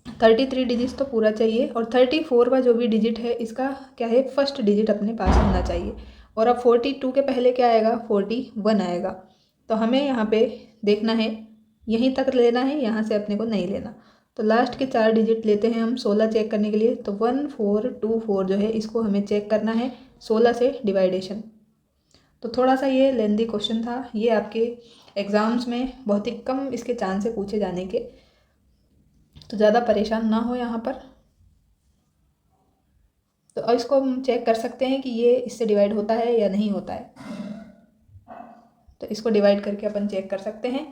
33 डिजिट्स तो पूरा चाहिए और 34वां जो भी डिजिट है इसका क्या है, फर्स्ट डिजिट अपने पास होना चाहिए। और अब 42 के पहले क्या आएगा, 41 आएगा। तो हमें यहाँ पे देखना है, यहीं तक लेना है, यहाँ से अपने को नहीं लेना। तो लास्ट के 4 डिजिट लेते हैं हम 16 चेक करने के लिए। तो 1424 जो है इसको हमें चेक करना है 16 से डिवाइडेशन। तो थोड़ा सा ये लेंदी क्वेश्चन था, ये आपके एग्ज़ाम्स में बहुत ही कम इसके चांस है पूछे जाने के, तो ज़्यादा परेशान ना हो यहाँ पर। तो अब इसको हम चेक कर सकते हैं कि ये इससे डिवाइड होता है या नहीं होता है। तो इसको डिवाइड करके अपन चेक कर सकते हैं।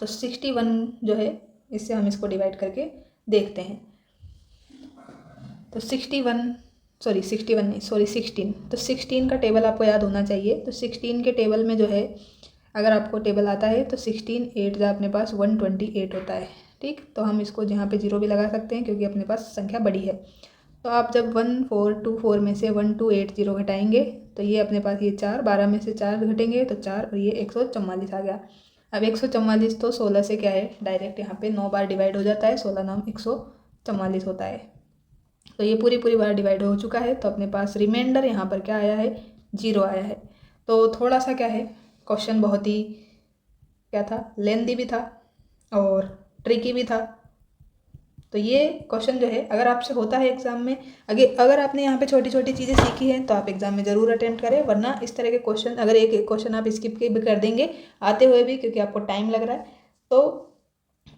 तो 61 जो है इससे हम इसको डिवाइड करके देखते हैं। तो 16 तो 16 का टेबल आपको याद होना चाहिए। तो 16 के टेबल में जो है अगर आपको टेबल आता है तो 16 8 जो अपने पास 128 होता है। ठीक, तो हम इसको जहाँ पे 0 भी लगा सकते हैं क्योंकि अपने पास संख्या बड़ी है। तो आप जब 1424 में से 1280 घटाएंगे तो ये अपने पास ये 4, 12 में से 4 घटेंगे तो 4 और ये 144 आ गया। अब 144 तो 16 से क्या है डायरेक्ट यहाँ पे 9 बार डिवाइड हो जाता है, 16 9 144 होता है। तो ये पूरी बार डिवाइड हो चुका है। तो अपने पास रिमाइंडर यहाँ पर क्या आया है, 0 आया है। तो थोड़ा सा क्या है, क्वेश्चन बहुत ही क्या था, लेंदी भी था और ट्रिकी भी था। तो ये क्वेश्चन जो है अगर आपसे होता है एग्ज़ाम में, अगर आपने यहाँ पे छोटी छोटी चीज़ें सीखी हैं तो आप एग्ज़ाम में ज़रूर अटेम्प्ट करें, वरना इस तरह के क्वेश्चन अगर एक क्वेश्चन आप स्किप भी कर देंगे आते हुए भी क्योंकि आपको टाइम लग रहा है तो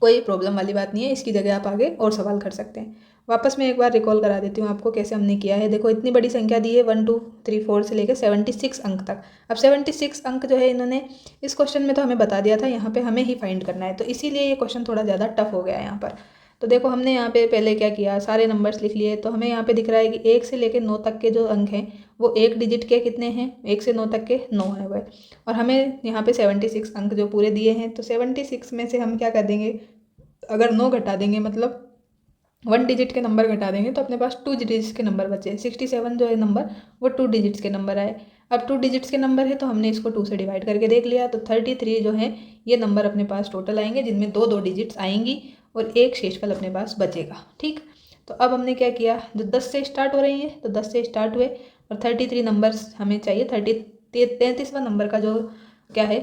कोई प्रॉब्लम वाली बात नहीं है, इसकी जगह आप आगे और सवाल कर सकते हैं। वापस मैं एक बार रिकॉल करा देती हूँ आपको कैसे हमने किया है। देखो इतनी बड़ी संख्या दी है 1 2 3 4 से लेकर 76 अंक तक। अब 76 अंक जो है इन्होंने इस क्वेश्चन में तो हमें बता दिया था, यहाँ पे हमें ही फाइंड करना है, तो इसीलिए ये क्वेश्चन थोड़ा ज़्यादा टफ हो गया है यहाँ पर। तो देखो हमने यहाँ पे पहले क्या किया, सारे नंबर्स लिख लिए। तो हमें यहाँ पे दिख रहा है कि 1 से लेकर 9 तक के जो अंक हैं वो एक डिजिट के कितने हैं, 1 से 9 तक के 9 है वह। और हमें यहाँ पे 76 अंक जो पूरे दिए हैं, तो 76 में से हम क्या कर देंगे, अगर 9 घटा देंगे मतलब 1 डिजिट के नंबर घटा देंगे तो अपने पास 2 डिजिट्स के नंबर बचे। 67 जो है नंबर वो 2 डिजिट्स के नंबर आए। अब 2 डिजिट्स के नंबर है तो हमने इसको 2 से डिवाइड करके देख लिया। तो 33 जो है ये नंबर अपने पास टोटल आएंगे जिनमें 2 डिजिट्स आएंगी और एक शेषफल अपने पास बचेगा। ठीक, तो अब हमने क्या किया, जो 10 से स्टार्ट हो रही है तो 10 से स्टार्ट हुए और 33 नंबर्स हमें चाहिए। 33वां नंबर का जो क्या है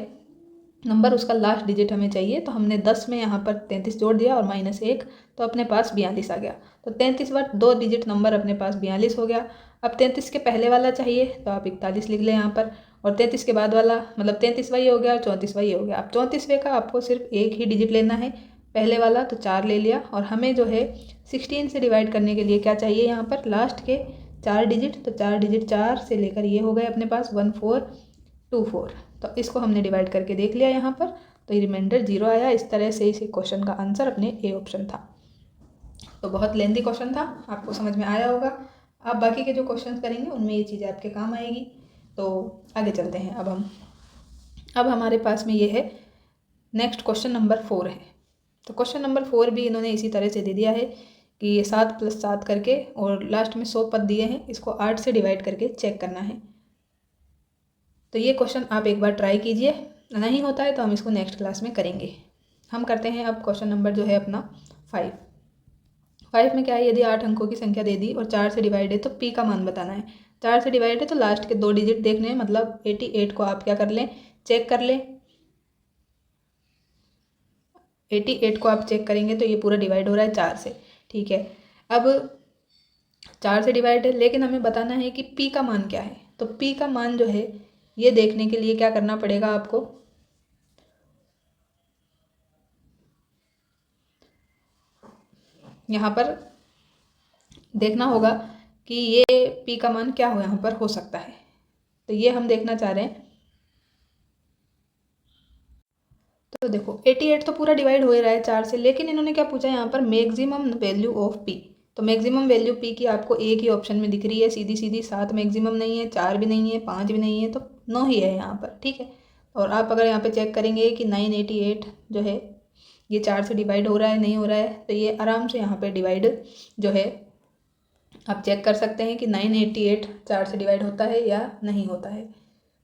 नंबर उसका लास्ट डिजिट हमें चाहिए। तो हमने 10 में यहाँ पर 33 जोड़ दिया और -1 तो अपने पास 42 आ गया। तो 33वां 2 डिजिट नंबर अपने पास 42 हो गया। अब 33 के पहले वाला चाहिए तो आप 41 लिख लें यहाँ पर, और 33 के बाद वाला मतलब 33वां ये हो गया और 34वां ये हो गया। अब 34वें का आपको सिर्फ एक ही डिजिट लेना है, पहले वाला तो 4 ले लिया। और हमें जो है 16 से डिवाइड करने के लिए क्या चाहिए यहाँ पर, लास्ट के 4 डिजिट। तो 4 डिजिट 4 से लेकर ये हो गए अपने पास 1424। तो इसको हमने डिवाइड करके देख लिया यहाँ पर, तो ये रिमाइंडर 0 आया। इस तरह से इस क्वेश्चन का आंसर अपने ए ऑप्शन था। तो बहुत लेंथी क्वेश्चन था, आपको समझ में आया होगा। आप बाकी के जो क्वेश्चन करेंगे उनमें ये चीज़ें आपके काम आएगी। तो आगे चलते हैं। अब हमारे पास में ये है नेक्स्ट क्वेश्चन नंबर 4 है। तो क्वेश्चन नंबर 4 भी इन्होंने इसी तरह से दे दिया है कि ये 7 + 7 करके और लास्ट में 100 पद दिए हैं, इसको 8 से डिवाइड करके चेक करना है। तो ये क्वेश्चन आप एक बार ट्राई कीजिए, नहीं होता है तो हम इसको नेक्स्ट क्लास में करेंगे। हम करते हैं अब क्वेश्चन नंबर जो है अपना 5 में क्या है, यदि 8 अंकों की संख्या दे दी और 4 से डिवाइड है तो पी का मान बताना है। 4 से डिवाइड है तो लास्ट के 2 डिजिट देखने हैं, मतलब 88 को आप क्या कर लें, चेक कर लें। 88 को आप चेक करेंगे तो ये पूरा डिवाइड हो रहा है 4 से। ठीक है, अब 4 से डिवाइड है लेकिन हमें बताना है कि पी का मान क्या है। तो पी का मान जो है ये देखने के लिए क्या करना पड़ेगा आपको, यहाँ पर देखना होगा कि ये पी का मान क्या हो यहाँ पर हो सकता है। तो ये हम देखना चाह रहे हैं। तो देखो 88 तो पूरा डिवाइड हो ही रहा है 4 से, लेकिन इन्होंने क्या पूछा है यहाँ पर मैक्सिमम वैल्यू ऑफ पी। तो मैक्सिमम वैल्यू पी की आपको एक ही ऑप्शन में दिख रही है सीधी सीधी, 7 मैक्सिमम नहीं है, 4 भी नहीं है, 5 भी नहीं है, तो 9 ही है यहाँ पर, ठीक है। और आप अगर यहाँ पे चेक करेंगे कि 988 जो है ये 4 से डिवाइड हो रहा है नहीं हो रहा है, तो ये आराम से यहाँ पे डिवाइड जो है आप चेक कर सकते हैं कि 988 4 से डिवाइड होता है या नहीं होता है।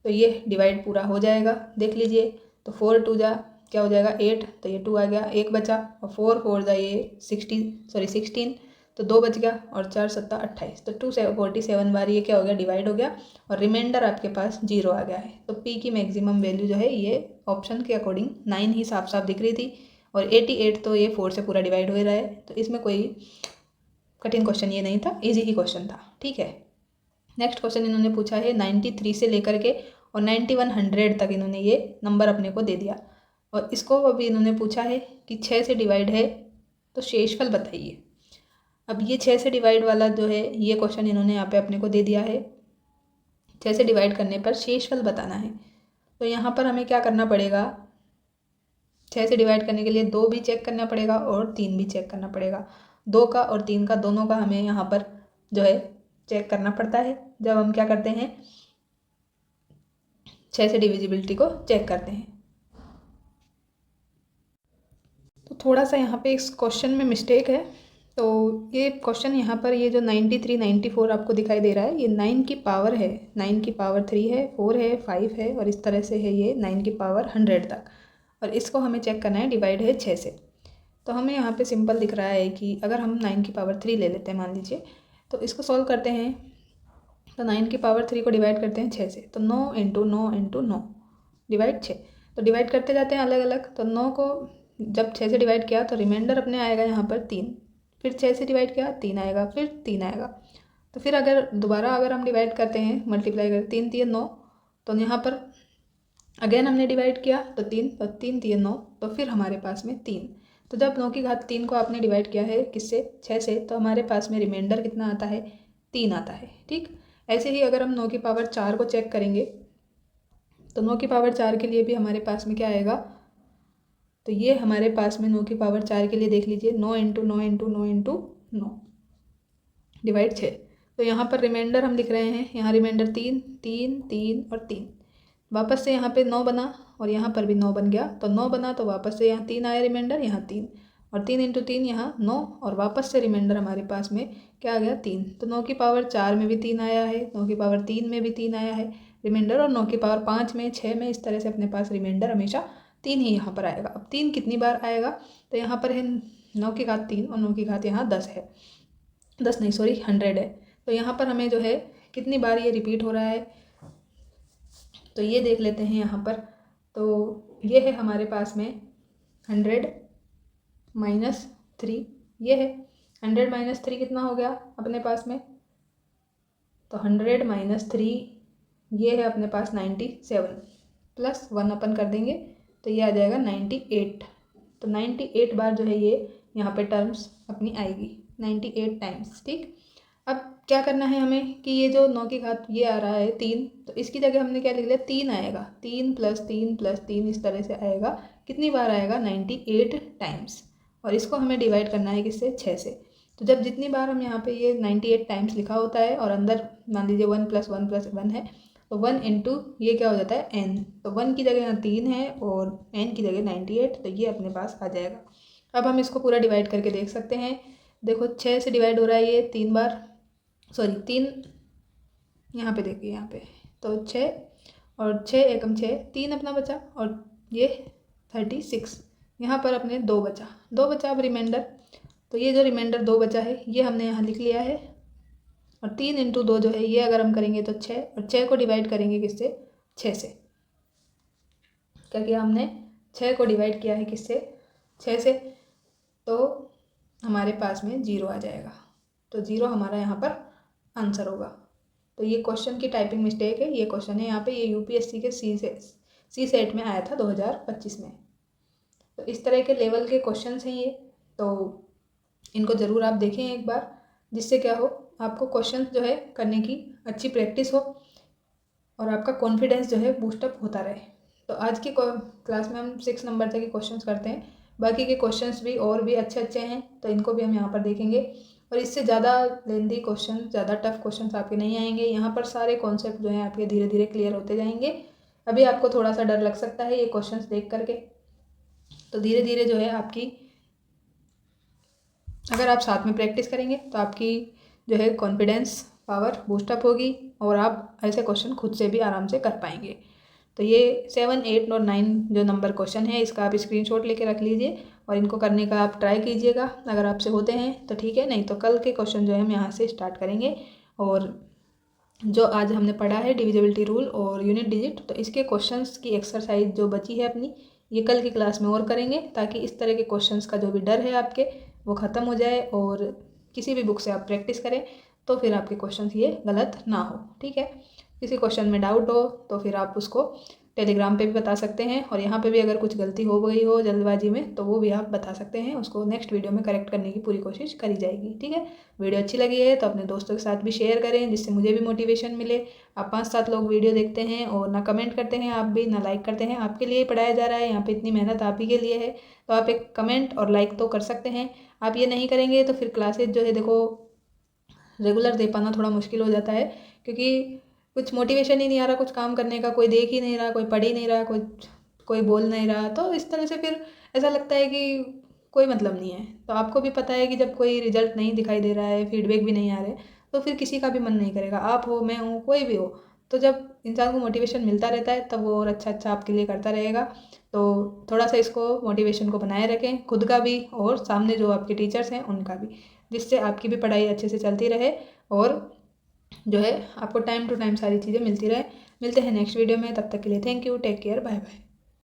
तो ये डिवाइड पूरा हो जाएगा, देख लीजिए। तो 4 2 जा क्या हो जाएगा 8, तो ये 2 आ गया, 1 बचा, और 4 4 जा ये 16, तो 2 बच गया, और 4 7 28, तो 247 बार ये क्या हो गया डिवाइड हो गया, और रिमाइंडर आपके पास 0 आ गया है। तो पी की मैक्सिमम वैल्यू जो है ये ऑप्शन के अकॉर्डिंग 9 ही साफ साफ दिख रही थी, और 88 तो ये 4 से पूरा डिवाइड हो ही रहा है। तो इसमें कोई कठिन क्वेश्चन ये नहीं था, ईजी ही क्वेश्चन था, ठीक है। नेक्स्ट क्वेश्चन इन्होंने पूछा है 93 से लेकर के और 9100 तक इन्होंने ये नंबर अपने को दे दिया, और इसको अभी इन्होंने पूछा है कि 6 से डिवाइड है तो शेषफल बताइए। अब ये 6 से डिवाइड वाला जो है ये क्वेश्चन इन्होंने यहाँ पे अपने को दे दिया है, 6 से डिवाइड करने पर शेषफल बताना है। तो यहाँ पर हमें क्या करना पड़ेगा, 6 से डिवाइड करने के लिए 2 भी चेक करना पड़ेगा और 3 भी चेक करना पड़ेगा। 2 का और 3 का दोनों का हमें यहाँ पर जो है चेक करना पड़ता है जब हम क्या करते हैं 6 से डिविजिबिलिटी को चेक करते हैं। तो थोड़ा सा यहाँ पे इस क्वेश्चन में मिस्टेक है। तो ये क्वेश्चन यहाँ पर ये जो 93 94 आपको दिखाई दे रहा है, ये 9 की पावर है, 9 की पावर 3 है, 4 है, 5 है, और इस तरह से है ये 9 की पावर 100 तक, और इसको हमें चेक करना है डिवाइड है 6 से। तो हमें यहाँ पे सिंपल दिख रहा है कि अगर हम 9 की पावर 3 ले लेते हैं मान लीजिए, तो इसको सॉल्व करते हैं, तो 9 की पावर 3 को डिवाइड करते हैं 6 से, तो 9 इंटू 9 इंटू 9 डिवाइड 6, तो डिवाइड करते जाते हैं अलग अलग। तो 9 को जब 6 से डिवाइड किया तो रिमाइंडर अपने आएगा यहाँ पर 3, फिर 6 से डिवाइड किया 3 आएगा, फिर 3 आएगा। तो फिर अगर दोबारा अगर हम डिवाइड करते हैं मल्टीप्लाई करते 3 3 9, तो यहाँ पर अगेन हमने डिवाइड किया तो 3, तो 3 3 9, तो फिर हमारे पास में 3। तो जब 9 की घात 3 को आपने डिवाइड किया है किससे 6 से, तो हमारे पास में रिमाइंडर कितना आता है 3 आता है, ठीक। ऐसे ही अगर हम 9 की पावर 4 को चेक करेंगे, तो 9 की पावर 4 के लिए भी हमारे पास में क्या आएगा, तो ये हमारे पास में 9 की पावर 4 के लिए देख लीजिए 9 इंटू 9 इंटू 9 इंटू 9 डिवाइड 6। तो यहाँ पर रिमाइंडर हम लिख रहे हैं, यहाँ रिमाइंडर 3 3 3 और 3, वापस से यहाँ पे 9 बना और यहाँ पर भी 9 बन गया, तो 9 बना तो वापस से यहाँ 3 आया रिमाइंडर, यहाँ 3, और 3 इंटू 3 यहाँ 9, और वापस से रिमाइंडर हमारे पास में क्या आ गया 3। तो 9 की पावर 4 में भी 3 आया है, 9 की पावर 3 में भी 3 आया है रिमाइंडर, और 9 की पावर 5 में 6 में, इस तरह से अपने पास रिमाइंडर हमेशा 3 ही यहाँ पर आएगा। अब 3 कितनी बार आएगा, तो यहाँ पर है 9 की घात 3 और 9 की घात यहाँ 10 है, 10 नहीं सॉरी 100 है। तो यहाँ पर हमें जो है कितनी बार ये रिपीट हो रहा है, तो ये देख लेते हैं यहाँ पर। तो ये है हमारे पास में 100 माइनस 3, ये है 100 माइनस 3 कितना हो गया अपने पास में, तो 100 माइनस 3 ये है अपने पास 97, प्लस 1 अपन कर देंगे तो ये आ जाएगा 98। तो 98 बार जो है ये यहाँ पे टर्म्स अपनी आएगी 98 टाइम्स, ठीक। अब क्या करना है हमें कि ये जो 9 की घात ये आ रहा है 3, तो इसकी जगह हमने क्या लिख लिया 3 आएगा, 3 प्लस 3 प्लस 3 इस तरह से आएगा, कितनी बार आएगा 98 टाइम्स, और इसको हमें डिवाइड करना है किससे 6 से। तो जब जितनी बार हम यहाँ पे ये 98 टाइम्स लिखा होता है और अंदर मान लीजिए 1 प्लस 1 प्लस 1 है, तो 1 इंटू ये क्या हो जाता है n, तो 1 की जगह यहाँ 3 है और n की जगह 98, तो ये अपने पास आ जाएगा। अब हम इसको पूरा डिवाइड करके देख सकते हैं, देखो 6 से डिवाइड हो रहा है ये 3 बार, सॉरी 3 यहाँ पे देखिए यहाँ पे, तो 6 और 6 एकम 6, 3 अपना बचा, और ये 36 यहाँ पर अपने 2 बचा अब रिमाइंडर, तो ये जो रिमाइंडर 2 बचा है ये हमने यहाँ लिख लिया है, और 3 इंटू 2 जो है ये अगर हम करेंगे तो 6, और 6 को डिवाइड करेंगे किससे 6 से, क्या किया हमने 6 को डिवाइड किया है किससे 6 से, तो हमारे पास में 0 आ जाएगा, तो 0 हमारा यहाँ पर आंसर होगा। तो ये क्वेश्चन की टाइपिंग मिस्टेक है, ये क्वेश्चन है यहाँ पे, ये यूपीएससी के सी सेट में आया था 2025 में। तो इस तरह के लेवल के क्वेश्चंस हैं ये, तो इनको ज़रूर आप देखें एक बार, जिससे क्या हो आपको क्वेश्चन जो है करने की अच्छी प्रैक्टिस हो और आपका कॉन्फिडेंस जो है बूस्टअप होता रहे। तो आज की क्लास में हम 6 नंबर तक के क्वेश्चंस करते हैं। बाकी के क्वेश्चंस भी और भी अच्छे अच्छे हैं, तो इनको भी हम यहाँ पर देखेंगे। और इससे ज़्यादा लेंदी क्वेश्चन, ज़्यादा टफ क्वेश्चंस आपके नहीं आएंगे। यहाँ पर सारे कॉन्सेप्ट जो हैं आपके धीरे धीरे क्लियर होते जाएंगे। अभी आपको थोड़ा सा डर लग सकता है ये क्वेश्चंस देख करके, तो धीरे धीरे जो है आपकी, अगर आप साथ में प्रैक्टिस करेंगे तो आपकी जो है कॉन्फिडेंस पावर बूस्टअप होगी और आप ऐसे क्वेश्चन खुद से भी आराम से कर पाएंगे। तो ये 7, 8 और 9 जो नंबर क्वेश्चन है, इसका आप स्क्रीनशॉट लेके रख लीजिए और इनको करने का आप ट्राई कीजिएगा। अगर आपसे होते हैं तो ठीक है, नहीं तो कल के क्वेश्चन जो है हम यहाँ से स्टार्ट करेंगे। और जो आज हमने पढ़ा है डिविजिबिलिटी रूल और यूनिट डिजिट, तो इसके क्वेश्चंस की एक्सरसाइज जो बची है अपनी, ये कल की क्लास में और करेंगे, ताकि इस तरह के क्वेश्चंस का जो भी डर है आपके वो ख़त्म हो जाए और किसी भी बुक से आप प्रैक्टिस करें तो फिर आपके क्वेश्चंस ये गलत ना हो। ठीक है, किसी क्वेश्चन में डाउट हो तो फिर आप उसको टेलीग्राम पे भी बता सकते हैं, और यहाँ पे भी अगर कुछ गलती हो गई हो जल्दबाजी में तो वो भी आप बता सकते हैं। उसको नेक्स्ट वीडियो में करेक्ट करने की पूरी कोशिश करी जाएगी। ठीक है, वीडियो अच्छी लगी है तो अपने दोस्तों के साथ भी शेयर करें, जिससे मुझे भी मोटिवेशन मिले। आप 5-7 लोग वीडियो देखते हैं और ना कमेंट करते हैं, आप भी ना लाइक करते हैं। आपके लिए पढ़ाया जा रहा है, यहाँ पर इतनी मेहनत आप ही के लिए है, तो आप एक कमेंट और लाइक तो कर सकते हैं। आप ये नहीं करेंगे तो फिर क्लासेज जो है देखो रेगुलर दे पाना थोड़ा मुश्किल हो जाता है, क्योंकि कुछ मोटिवेशन ही नहीं आ रहा कुछ काम करने का, कोई देख ही नहीं रहा, कोई पढ़ ही नहीं रहा, कोई बोल नहीं रहा, तो इस तरह से फिर ऐसा लगता है कि कोई मतलब नहीं है। तो आपको भी पता है कि जब कोई रिजल्ट नहीं दिखाई दे रहा है, फीडबैक भी नहीं आ रहे, तो फिर किसी का भी मन नहीं करेगा। आप हो, मैं हूँ, कोई भी हो, तो जब इंसान को मोटिवेशन मिलता रहता है तब वो और अच्छा अच्छा आपके लिए करता रहेगा। तो थोड़ा सा इसको मोटिवेशन को बनाए रखें, खुद का भी और सामने जो आपके टीचर्स हैं उनका भी, जिससे आपकी भी पढ़ाई अच्छे से चलती रहे और जो है आपको टाइम टू टाइम सारी चीज़ें मिलती रहे। मिलते हैं नेक्स्ट वीडियो में, तब तक के लिए thank you, take care, bye bye.